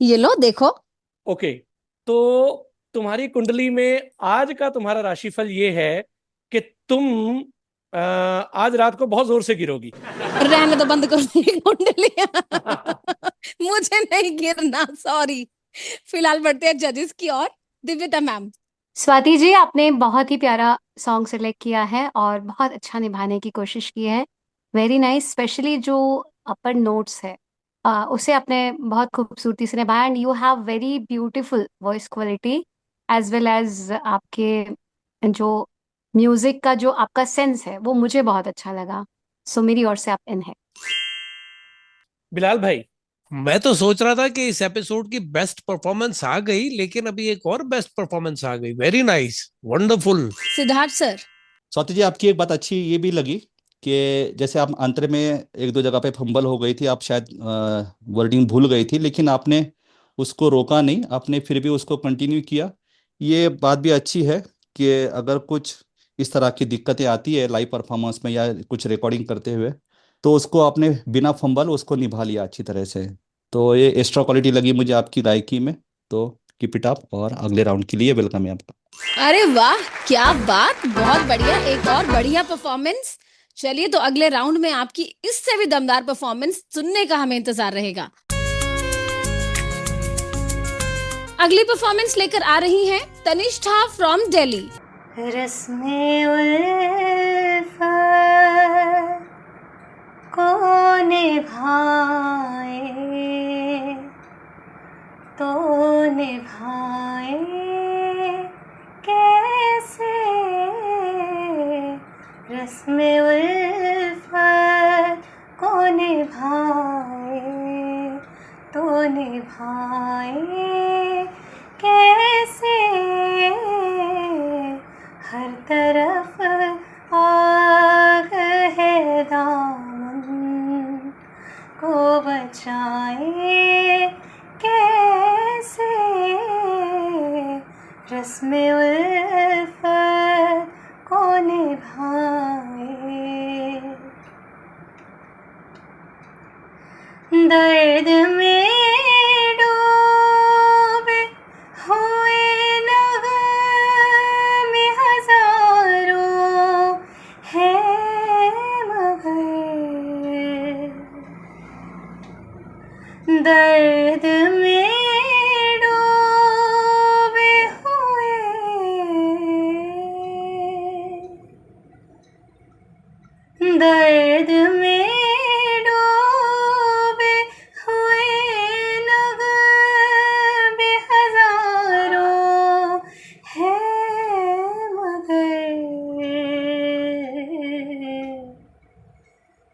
ये लो देखो। ओके, तो तुम्हारी कुंडली में आज का तुम्हारा राशिफल ये है कि तुम आज रात को बहुत जोर से गिरोगी। रहने तो बंद कर दी कुंडलियां। मुझे नहीं गिरना, सॉरी। फिलहाल बढ़ते हैं जजेस की ओर। दिव्यता मैम। स्वाति जी, आपने बहुत ही प्यारा सॉन्ग सेलेक्ट किया है और बहुत अच्छा निभाने की कोशिश की है। Very nice. स्पेशली जो अपर नोट्स है उसे आपने बहुत खूबसूरती से निभाया, and you have very beautiful voice quality as well as आपके जो म्यूजिक का जो आपका सेंस है वो मुझे बहुत अच्छा लगा। सो मेरी ओर से आप इन है। बिलाल भाई। मैं तो सोच रहा था कि इस एपिसोड की बेस्ट परफॉर्मेंस आ गई, लेकिन अभी एक और बेस्ट परफॉर्मेंस आ गई। Very nice, wonderful. Siddharth sir. Swati ji, आपकी एक बात अच्छी ये भी लगी कि जैसे आप अंतर में एक दो जगह पे फंबल हो गई थी, आप शायद वर्डिंग भूल गई थी, लेकिन आपने उसको रोका नहीं, आपने फिर भी उसको कंटिन्यू किया। ये बात भी अच्छी है कि अगर कुछ इस तरह की दिक्कतें आती है लाइव परफॉर्मेंस में या कुछ रिकॉर्डिंग करते हुए, तो उसको आपने बिना फंबल उसको निभा लिया अच्छी तरह से। तो ये एक्स्ट्रा क्वालिटी लगी मुझे आपकी गायकी में। तो कीप इट अप, और अगले राउंड के लिए वेलकम है आपका। अरे वाह, क्या बात, बहुत बढ़िया, एक और बढ़िया परफॉर्मेंस। चलिए, तो अगले राउंड में आपकी इससे भी दमदार परफॉर्मेंस सुनने का हमें इंतजार रहेगा। अगली परफॉर्मेंस लेकर आ रही हैं तनिष्ठा फ्रॉम दिल्ली। रस्में उल्फत को निभाए तो निभाए कैसे, रस्में उल्फत को निभाए तो निभाए कैसे, हर तरफ आग है दामन को बचाए कैसे, रस्में उल्फत को निभाए। दर्द में डूबे हुए नग़मे हजारों हैं मगर, दर्द में डूबे हुए, दर्द में डूबे हुए नग़मे हजारों हैं मगर,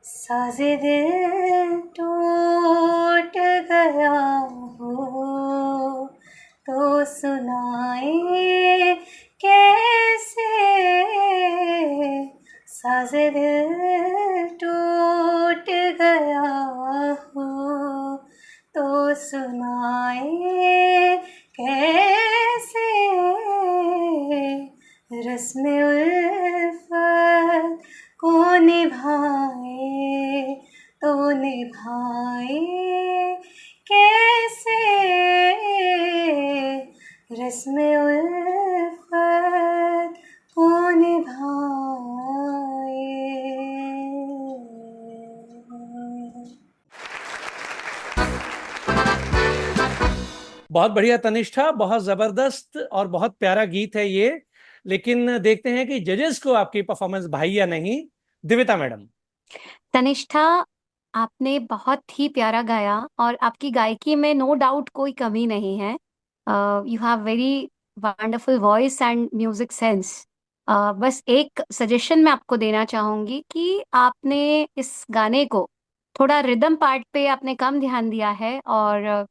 साज़े दिल टूट गया हो तो सुनाए कैसे, साज़े दिल टूट गया हो तो सुनाए कैसे, रस्में उल्फत को निभाए तो निभाए कैसे, रस्में उल्फत को निभाए। बहुत बढ़िया तनिष्ठा, बहुत जबरदस्त और बहुत प्यारा गीत है ये। लेकिन देखते हैं कि जजेस को आपकी परफॉर्मेंस भाई या नहीं। दिव्यता मैडम। तनिष्ठा, आपने बहुत ही प्यारा गाया और आपकी गायकी में नो डाउट कोई कमी नहीं है। You have very wonderful voice and music sense. बस एक सजेशन मैं आपको देना चाहूंगी कि आपने इस गाने को थोड़ा रिदम पार्ट पे आपने कम ध्यान दिया है, और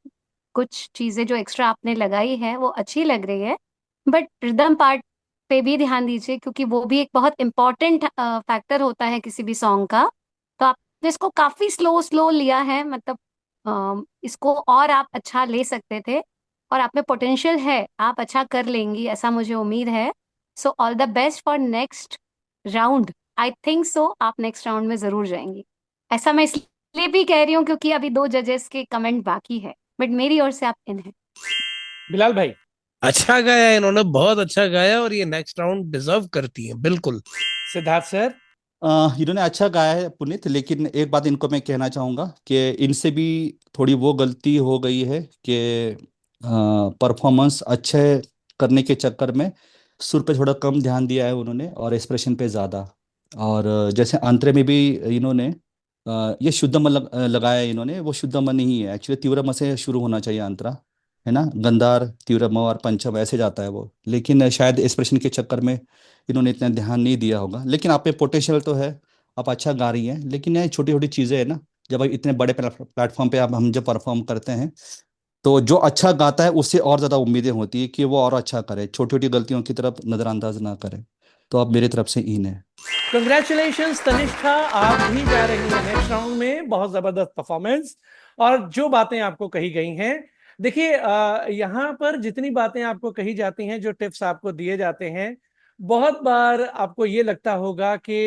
कुछ चीजें जो एक्स्ट्रा आपने लगाई है वो अच्छी लग रही है, बट रिदम पार्ट पे भी ध्यान दीजिए क्योंकि वो भी एक बहुत इम्पोर्टेंट फैक्टर होता है किसी भी सॉन्ग का। तो आपने इसको काफी स्लो स्लो लिया है, मतलब इसको और आप अच्छा ले सकते थे, और आप में पोटेंशियल है, आप अच्छा कर लेंगी ऐसा मुझे उम्मीद है। So all the best for next round. I think so आप नेक्स्ट राउंड में जरूर जाएंगी। ऐसा मैं इसलिए भी कह रही हूँ क्योंकि अभी 2 जजेस के कमेंट बाकी है, बट मेरी ओर से आप इन है। बिलाल भाई, अच्छा गाया इन्होंने, बहुत अच्छा गाया और ये नेक्स्ट राउंड डिजर्व करती है बिल्कुल। सिद्धार्थ सर। इन्होंने अच्छा गाया है पुनीत, लेकिन एक बात इनको मैं कहना चाहूँगा कि इनसे भी थोड़ी वो गलती हो गई है कि परफॉर्मेंस अच्छे करने के चक्कर में सुर पे थोड़ा कम ध्यान दिया है उन्होंने और एक्सप्रेशन पे ज़्यादा। और जैसे अंतरे में भी इन्होंने ये शुद्ध म लगाया है इन्होंने, वो शुद्ध म नहीं है एक्चुअली, तीव्र म से शुरू होना चाहिए अंतरा, है ना। गंधार तीव्र म और पंचम ऐसे जाता है वो, लेकिन शायद एक्सप्रेशन के चक्कर में इन्होंने इतना ध्यान नहीं दिया होगा। लेकिन आप पे पोटेंशियल तो है, आप अच्छा गा रही हैं, लेकिन ये छोटी छोटी चीज़ें हैं ना, जब आप इतने बड़े प्लेटफॉर्म पे आप हम जब परफॉर्म करते हैं तो जो अच्छा गाता है उससे और ज़्यादा उम्मीदें होती है कि वो और अच्छा करे, छोटी छोटी गलतियों की तरफ नज़रअंदाज ना करे। तो आप मेरी तरफ से इन है। कंग्रेचुलेशंस तनिष्ठा, आप भी जा रही हैं नेक्स्ट राउंड में। बहुत जबरदस्त परफॉर्मेंस और जो बातें आपको कही गई हैं, देखिए यहाँ पर जितनी बातें आपको कही जाती हैं, जो टिप्स आपको दिए जाते हैं, बहुत बार आपको ये लगता होगा कि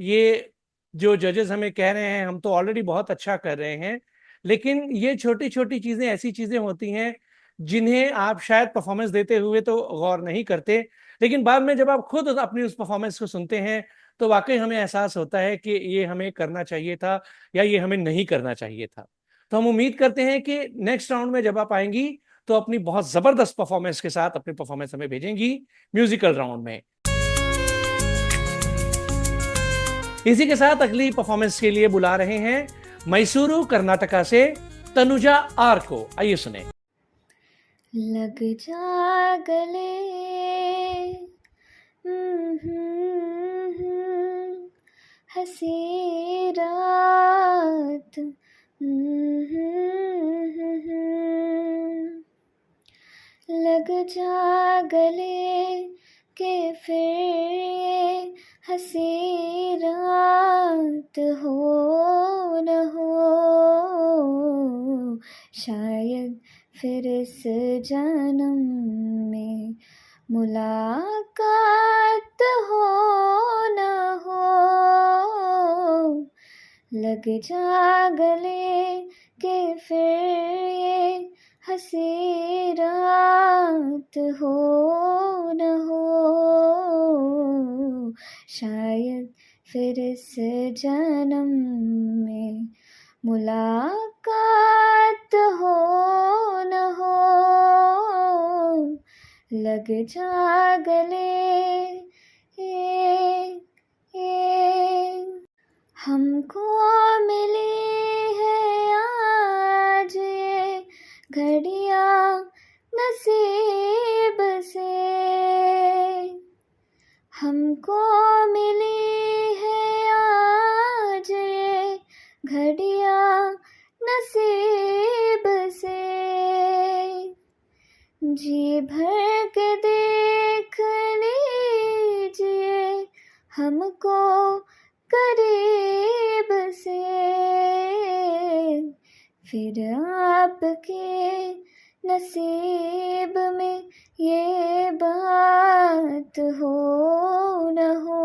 ये जो जजेस हमें कह रहे हैं हम तो ऑलरेडी बहुत अच्छा कर रहे हैं, लेकिन ये छोटी छोटी चीजें ऐसी चीजें होती हैं जिन्हें आप शायद परफॉर्मेंस देते हुए तो गौर नहीं करते, लेकिन बाद में जब आप खुद अपनी उस परफॉर्मेंस को सुनते हैं तो वाकई हमें एहसास होता है कि ये हमें करना चाहिए था या ये हमें नहीं करना चाहिए था। तो हम उम्मीद करते हैं कि नेक्स्ट राउंड में जब आप आएंगी तो अपनी बहुत जबरदस्त परफॉर्मेंस के साथ अपनी परफॉर्मेंस हमें भेजेंगी म्यूजिकल राउंड में। इसी के साथ अगली परफॉर्मेंस के लिए बुला रहे हैं मैसूरू कर्नाटका से तनुजा आर को। आइए सुने। लग जा गले हंसी रात लग जा गले के फिर ये हंसी रात हो न हो, शायद फिर इस जन्म में मुलाकात हो न हो। लग जा गले के फिर ये हंसी रात हो न हो, शायद फिर इस जन्म में मुलाकात हो न हो। लग जा गले हमको मिली है आज ये घड़ियां नसीब से, हमको मिली है आज ये घड़ियां नसीब से। जी भर के देख लीजिए हमको करीब से, फिर आपके नसीब में ये बात हो न हो,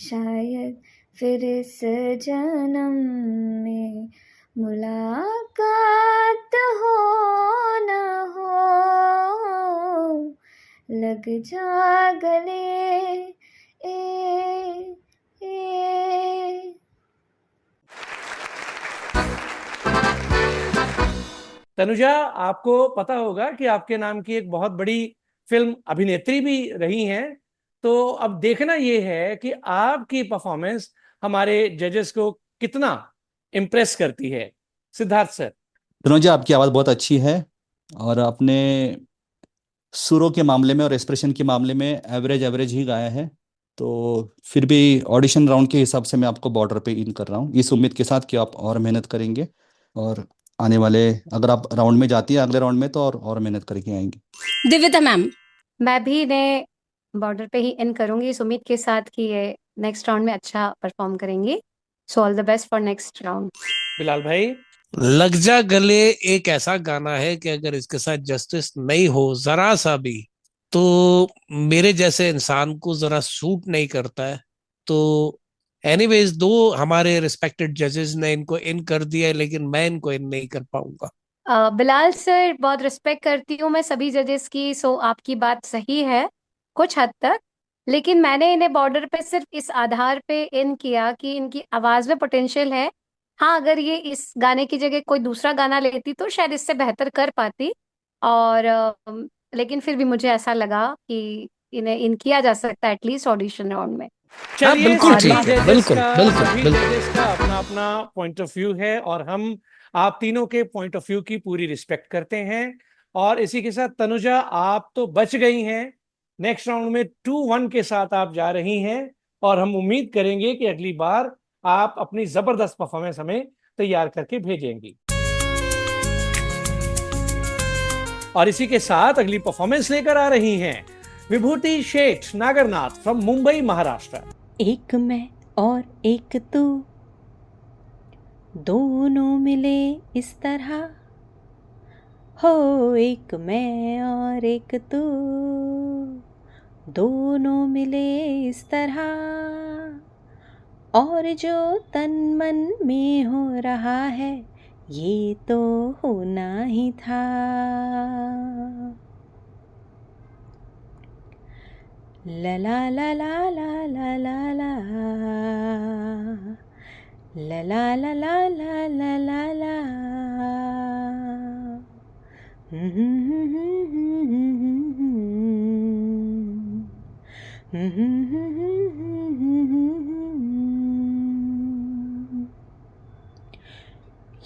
शायद फिर इस जन्म में मुलाकात हो न हो। लग जा गले तनुजा, आपको पता होगा कि आपके नाम की एक बहुत बड़ी फिल्म अभिनेत्री भी रही हैं, तो अब देखना यह है कि आपकी परफॉर्मेंस हमारे जजेस को कितना इम्प्रेस करती है? सिद्धार्थ सर। तनुजा, आपकी आवाज़ बहुत अच्छी है और अपने सुरों के मामले में और एक्सप्रेशन के मामले में एवरेज एवरेज ही गाया है। तो फिर भी ऑडिशन राउंड के हिसाब से मैं आपको बॉर्डर पे इन कर रहा हूँ, इस उम्मीद के साथ कि आप और मेहनत करेंगे और आने वाले, अगर आप राउंड में जाती है अगले राउंड में, तो और मेहनत करके आएंगी। दिव्यता मैम, मैं भी इन्हें बॉर्डर पे ही इन करूंगी इस उम्मीद के साथ कि ये नेक्स्ट राउंड में अच्छा परफॉर्म करेंगी। सो all the best for next round. Bilal भाई। लग जा गले एक ऐसा गाना है कि अगर इसके साथ जस्टिस नहीं हो जरा सा भी, तो मेरे जैसे इंसान को जरा सूट नहीं करता है। तो एनीवेज, दो हमारे रिस्पेक्टेड जजेस ने इनको इन कर दिया है, लेकिन मैं इनको इन नहीं कर पाऊंगा। बिलाल सर, बहुत रिस्पेक्ट करती हूँ मैं सभी जजेस की, सो आपकी बात सही है कुछ हद तक, लेकिन मैंने इन्हें बॉर्डर पे सिर्फ इस आधार पे इन किया कि इनकी आवाज में पोटेंशियल है। हाँ, अगर ये इस गाने की जगह कोई दूसरा गाना लेती तो शायद इससे बेहतर कर पाती, और लेकिन फिर भी मुझे ऐसा लगा कि इन्हें इन किया जा सकता है एटलीस्ट ऑडिशन राउंड में। चलिए, बिल्कुल सभी ठीक है, जजेस बिल्कुल का बिल्कुल सभी बिल्कुल। जजेस का अपना अपना पॉइंट ऑफ व्यू है और हम आप तीनों के पॉइंट ऑफ व्यू की पूरी रिस्पेक्ट करते हैं। और इसी के साथ तनुजा, आप तो बच गई हैं, नेक्स्ट राउंड में 2-1 के साथ आप जा रही हैं और हम उम्मीद करेंगे कि अगली बार आप अपनी जबरदस्त परफॉर्मेंस हमें तैयार करके भेजेंगी। और इसी के साथ अगली परफॉर्मेंस लेकर आ रही हैं विभूति शेठ नागरनाथ फ्रॉम मुंबई, महाराष्ट्र। एक मैं और एक तू, दोनों मिले इस तरह हो, एक मैं और एक तू, दोनों मिले इस तरह, और जो तन मन में हो रहा है ये तो होना ही था। ला ला ला ला ला ला ला ला ला ला ला ला ला ला ला ला।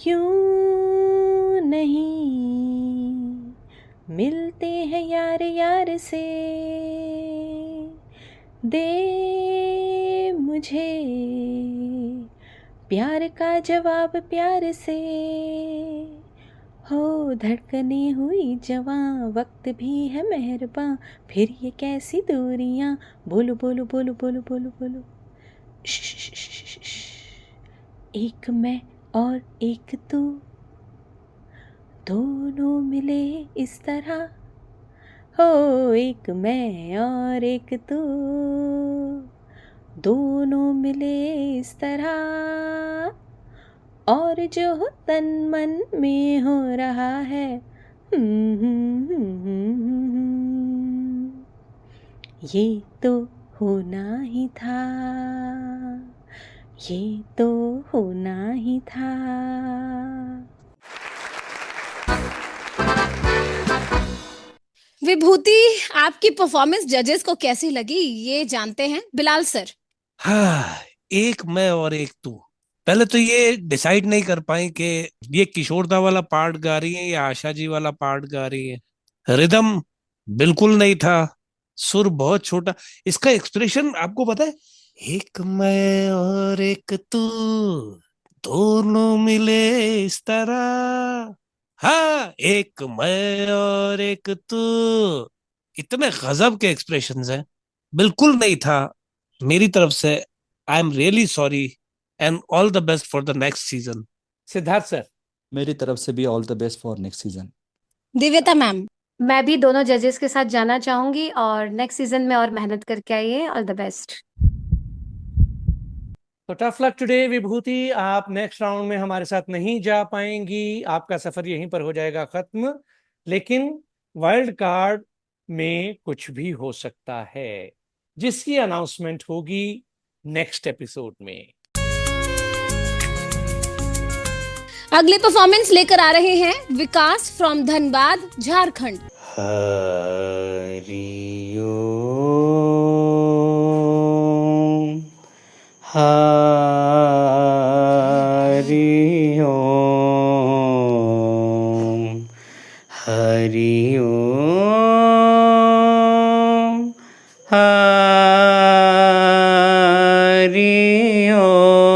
क्यों नहीं मिलते हैं यार यार से, दे मुझे प्यार का जवाब प्यार से, हो धड़कने हुई जवां, वक्त भी है मेहरबान, फिर ये कैसी दूरियां, बोलो बोलो बोलो बोलो बोलो बोलो। एक मैं और एक तू, दोनों मिले इस तरह हो, एक मैं और एक तू, दोनों मिले इस तरह, और जो तन मन में हो रहा है ये तो होना ही था, ये तो होना ही था। विभूति, आपकी परफॉर्मेंस जजेस को कैसी लगी ये जानते हैं। बिलाल सर। हाँ, एक मैं और एक तू, पहले तो ये डिसाइड नहीं कर पाए कि ये किशोरदा वाला पार्ट गा रही है या आशा जी वाला पार्ट गा रही है। रिदम बिल्कुल नहीं था, सुर बहुत छोटा, इसका एक्सप्रेशन आपको पता है, एक मैं और एक तू, दोनों मिले इस तरह, हाँ एक मैं और एक तू, इतने गजब के एक्सप्रेशंस हैं, बिल्कुल नहीं था मेरी तरफ से। I am really sorry and all the best for the next season. Siddharth sir. मेरी तरफ से भी all the best for next season. दिव्यता मैम। मैं भी दोनों जजेस के साथ जाना चाहूंगी और नेक्स्ट सीजन में और मेहनत करके आइए। All the best. तो टफ लक टुडे विभूति, आप नेक्स्ट राउंड में हमारे साथ नहीं जा पाएंगी, आपका सफर यहीं पर हो जाएगा खत्म, लेकिन वाइल्ड कार्ड में कुछ भी हो सकता है जिसकी अनाउंसमेंट होगी नेक्स्ट एपिसोड में। अगली परफॉर्मेंस लेकर आ रहे हैं विकास फ्रॉम धनबाद, झारखंड। हा हरि ओम हरि ओम।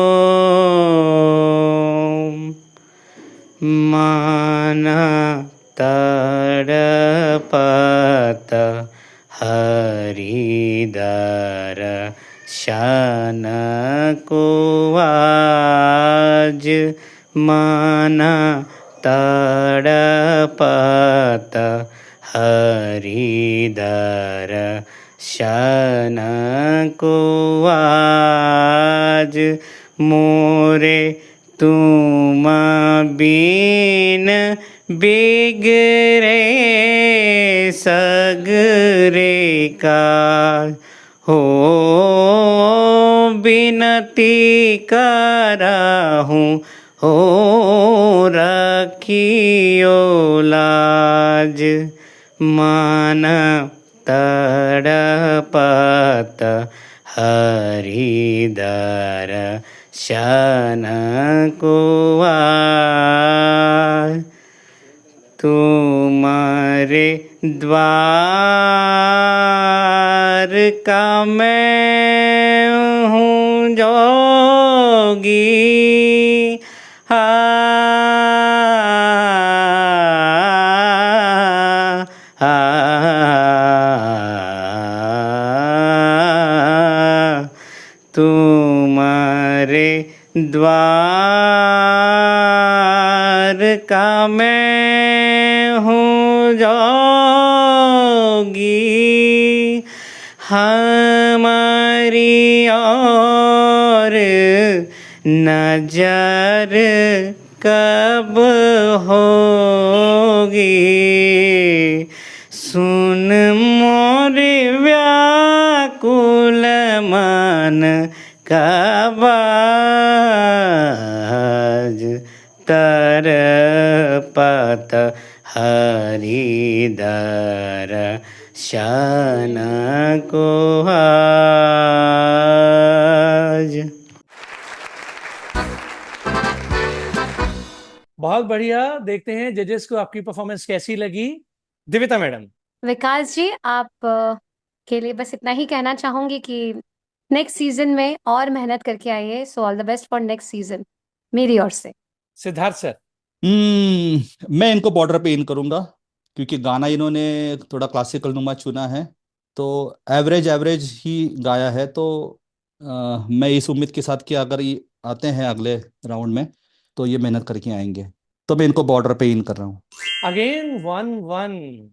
मन तड़पत हरिदर शन को आज, मन तड़पत हरिदर शन को आज, मोरे तुम बीन बिगड़े सगरे काज, हो बिनती कराहूँ हो रखियो लाज, मन तड़पत हरिदर शन को आज, तुम्हारे द्वार का मैं हूँ जोगी, तुम्हारे द्वार का मैं हूँ जोगी, हमारी और नजर कब होगी, सुन मोरे व्याकुल मन का बाज, तरपत हरिदर शन को आज। बहुत बढ़िया। देखते हैं जजेस को आपकी परफॉर्मेंस कैसी लगी। दिव्यता मैडम। विकास जी, आप के लिए बस इतना ही कहना चाहूंगी कि नेक्स्ट सीजन में और मेहनत करके आइए। सो all the best for next season मेरी ओर से। सिद्धार्थ सर। मैं इनको बॉर्डर पे इन करूंगा क्योंकि गाना इन्होंने थोड़ा क्लासिकल नुमा चुना है, तो एवरेज ही गाया है। तो मैं इस उम्मीद के साथ कि अगर ये आते हैं अगले राउंड में तो ये मेहनत करके आएंगे, तो मैं इनको बॉर्डर पे इन कर रहा हूँ। अगेन 1-1।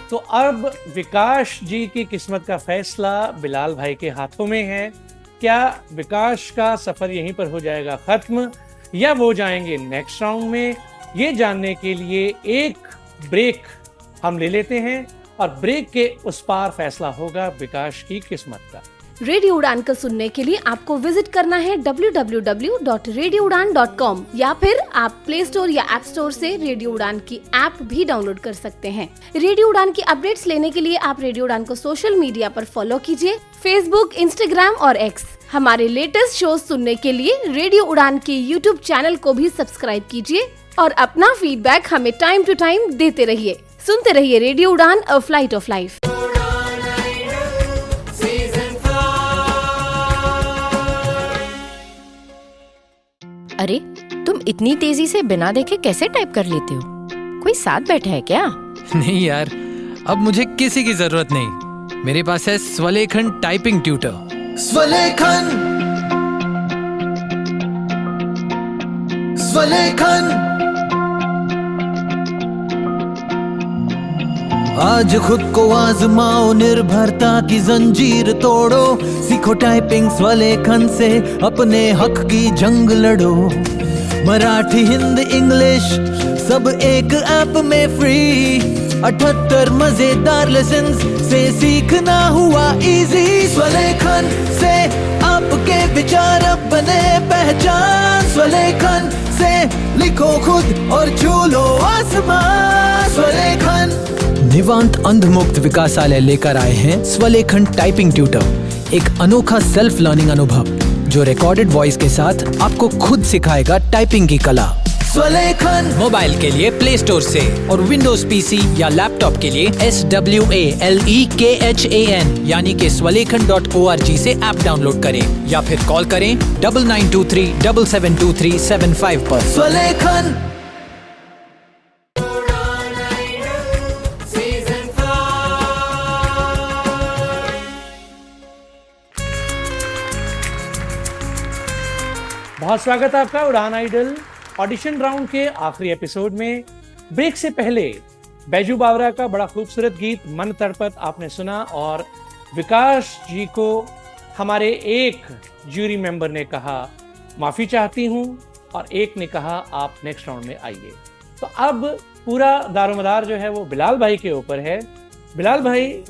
तो अब विकास जी की किस्मत का फैसला बिलाल भाई के हाथों में है। क्या विकास का सफर यहीं पर हो जाएगा खत्म या वो जाएंगे नेक्स्ट राउंड में? ये जानने के लिए एक ब्रेक हम ले लेते हैं और ब्रेक के उस पार फैसला होगा विकास की किस्मत का। रेडियो उड़ान को सुनने के लिए आपको विजिट करना है www.radioudan.com या फिर आप प्ले स्टोर या ऐप स्टोर से रेडियो उड़ान की ऐप भी डाउनलोड कर सकते हैं। रेडियो उड़ान की अपडेट्स लेने के लिए आप रेडियो उड़ान को सोशल मीडिया पर फॉलो कीजिए, फेसबुक, इंस्टाग्राम और एक्स। हमारे लेटेस्ट शो सुनने के लिए रेडियो उड़ान के यूट्यूब चैनल को भी सब्सक्राइब कीजिए और अपना फीडबैक हमें टाइम टू टाइम देते रहिए। सुनते रहिए रेडियो उड़ान, अ फ्लाइट ऑफ लाइफ। अरे तुम इतनी तेजी से बिना देखे कैसे टाइप कर लेते हो? कोई साथ बैठा है क्या? नहीं यार, अब मुझे किसी की जरूरत नहीं। मेरे पास है स्वलेखन टाइपिंग ट्यूटर। स्वलेखन, स्वलेखन। आज खुद को आजमाओ, निर्भरता की जंजीर तोड़ो, सीखो टाइपिंग स्वलेखन से, अपने हक की जंग लड़ो। मराठी, हिंदी, इंग्लिश सब एक ऐप में फ्री, 78 मजेदार लेसन्स से सीखना हुआ इजी। स्वलेखन से आपके विचार अब बने पहचान, स्वलेखन से लिखो खुद और छू लो आसमान। स्वलेखन। निवांत अंधमुक्त विकासालय लेकर आए हैं स्वलेखन टाइपिंग ट्यूटर, एक अनोखा सेल्फ लर्निंग अनुभव जो रिकॉर्डेड वॉइस के साथ आपको खुद सिखाएगा टाइपिंग की कला। स्वलेखन मोबाइल के लिए प्ले स्टोर से और विंडोज पीसी या लैपटॉप के लिए SWALEKHAN यानी कि swalekhan.org से ऐप डाउनलोड करें या फिर कॉल करें 9923772375 पर। स्वलेखन। बहुत स्वागत है आपका उड़ान आइडल ऑडिशन राउंड के आखिरी एपिसोड में। ब्रेक से पहले बैजू बावरा का बड़ा खूबसूरत गीत मन तड़पत आपने सुना और विकास जी को हमारे एक जूरी मेंबर ने कहा माफी चाहती हूं और एक ने कहा आप नेक्स्ट राउंड में आइए। तो अब पूरा दारोमदार जो है वो बिलाल भाई के ऊपर है। बिलाल भाई,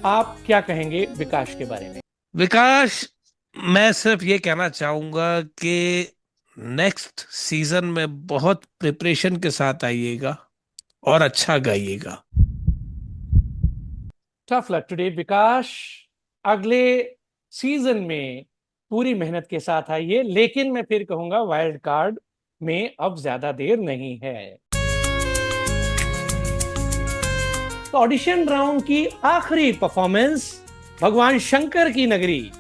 आप क्या कहेंगे विकास के बारे में? विकास, मैं सिर्फ ये कहना चाहूंगा कि नेक्स्ट सीजन में बहुत प्रिपरेशन के साथ आइएगा और अच्छा गाइएगा। टफ लक टुडे विकास, अगले सीजन में पूरी मेहनत के साथ आइए, लेकिन मैं फिर कहूंगा वाइल्ड कार्ड में अब ज्यादा देर नहीं है। तो ऑडिशन राउंड की आखिरी परफॉर्मेंस भगवान शंकर की नगरी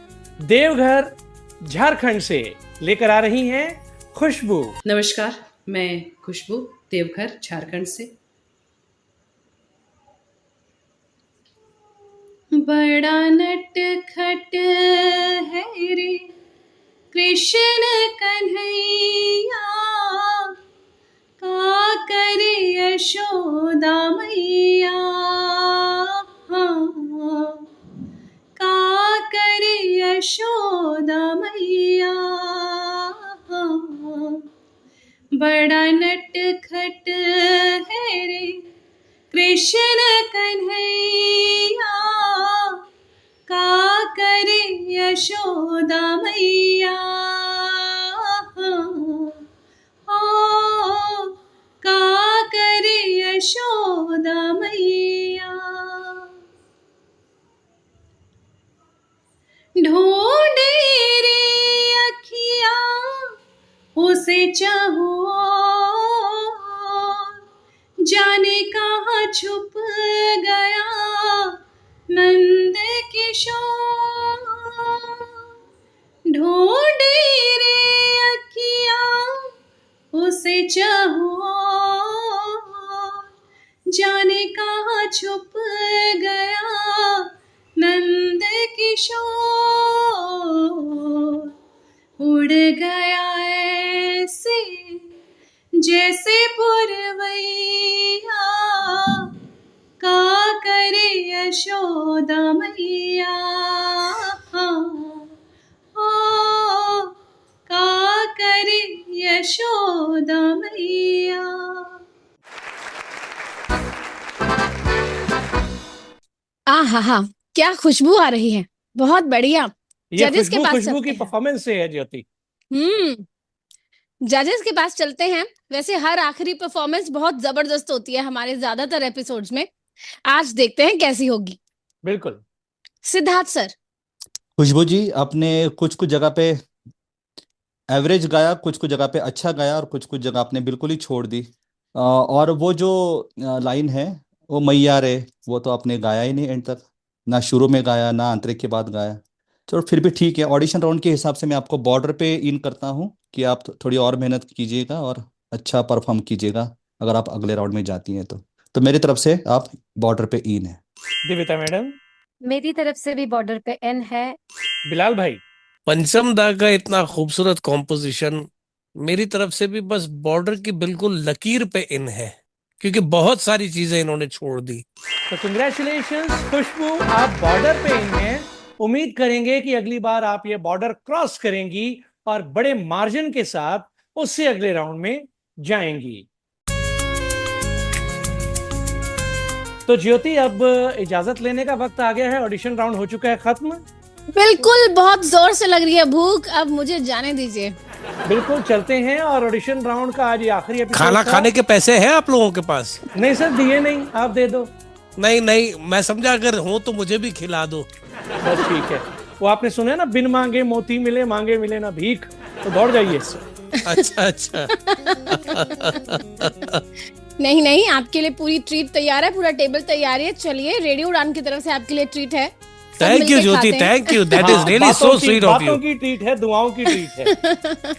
देवघर झारखंड से लेकर आ रही हैं खुशबू। नमस्कार, मैं खुशबू देवघर झारखंड से। बड़ा नटखट है रे कृष्ण कन्हैया, का करे यशोदा मैया, का करे यशोदा मैया। बड़ा नटखट है रे कृष्ण कन्हैया, का करे यशोदा मैया, का करे यशोदा मैया। ढूंढे रे अखियाँ उसे चाहो, जाने कहाँ छुप गया नंद किशोर। ढूंढे रे अखियाँ उसे चाहो, जाने कहाँ छुप गया नंद किशोर। उड़ गया ऐसे जैसे पुरवैया, का करे यशोदा मैया, का करे यशोदा मैया। आहा, क्या खुशबू आ रही है, बहुत बढ़िया। ये जजेस के पास खुशबू चलते की परफॉर्मेंस से है ज्योति। जजेस के पास चलते हैं। वैसे हर आखिरी परफॉर्मेंस बहुत जबरदस्त होती है हमारे ज्यादातर एपिसोड्स में। आज देखते हैं कैसी होगी। बिल्कुल। सिद्धार्थ सर। खुशबू जी, आपने कुछ कुछ जगह पे एवरेज गाया, कुछ कुछ जगह पे अच्छा गाया और कुछ कुछ जगह आपने बिल्कुल ही छोड़ दी। और वो जो लाइन है वो मैया रे, वो तो आपने गाया ही नहीं एंड तक, ना शुरू में गाया ना आंतरिक के बाद गाया। चलो फिर भी ठीक है, ऑडिशन राउंड के हिसाब से मैं आपको बॉर्डर पे इन करता हूँ कि आप थोड़ी और मेहनत कीजिएगा और अच्छा परफॉर्म कीजिएगा अगर आप अगले राउंड में जाती हैं तो मेरी तरफ से आप बॉर्डर पे इन है। दिव्यता मैडम। मेरी तरफ से भी बॉर्डर पे एन है। बिलाल भाई। पंचम दा का इतना खूबसूरत कॉम्पोजिशन, मेरी तरफ से भी बस बॉर्डर की बिल्कुल लकीर पे इन है, क्योंकि बहुत सारी चीजें इन्होंने छोड़ दी। तो कंग्रेचुलेशंस खुशबू, आप बॉर्डर पे इन हैं। उम्मीद करेंगे कि अगली बार आप ये बॉर्डर क्रॉस करेंगी और बड़े मार्जिन के साथ उससे अगले राउंड में जाएंगी। तो ज्योति, अब इजाजत लेने का वक्त आ गया है। ऑडिशन राउंड हो चुका है खत्म। बिल्कुल, बहुत जोर से लग रही है भूख, अब मुझे जाने दीजिए। बिल्कुल, चलते हैं। और ऑडिशन राउंड का आज ये आखिरी एपिसोड। खाना खाने के पैसे हैं आप लोगों के पास? नहीं सर, दिए नहीं, आप दे दो। नहीं, मैं समझा अगर हो तो मुझे भी खिला दो। बस ठीक है। वो आपने सुना है ना, बिन मांगे मोती मिले, मांगे मिले ना भीख। तो दौड़ जाइए। अच्छा नहीं नहीं, आपके लिए पूरी ट्रीट तैयार है, पूरा टेबल तैयार है। चलिए, रेडियो उड़ान की तरफ से आपके लिए ट्रीट है। Thank you Jyoti, thank you, that is really so sweet of you. बातों की ट्रीट है, दुआओं की ट्रीट है।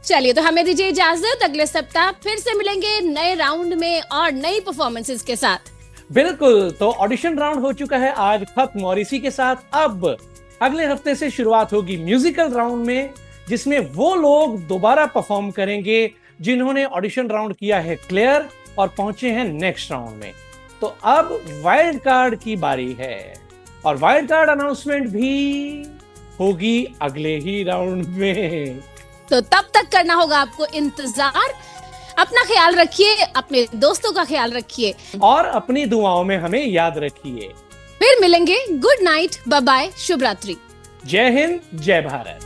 चलिए, तो हमें दीजिए इजाजत। अगले सप्ताह फिर से मिलेंगे नए राउंड में और नई परफॉर्मेंसेस के साथ। बिल्कुल, तो ऑडिशन राउंड हो चुका है आज खत्म और इसी के साथ अब अगले हफ्ते से शुरुआत होगी म्यूजिकल राउंड में, जिसमें वो लोग दोबारा परफॉर्म करेंगे जिन्होंने ऑडिशन राउंड किया है क्लियर और पहुंचे हैं नेक्स्ट राउंड में। तो अब वाइल्ड कार्ड की बारी है और वाइल्ड कार्ड अनाउंसमेंट भी होगी अगले ही राउंड में। तो तब तक करना होगा आपको इंतजार। अपना ख्याल रखिए, अपने दोस्तों का ख्याल रखिए और अपनी दुआओं में हमें याद रखिए। फिर मिलेंगे। गुड नाइट, बाय बाय, शुभ रात्रि। जय हिंद, जय भारत।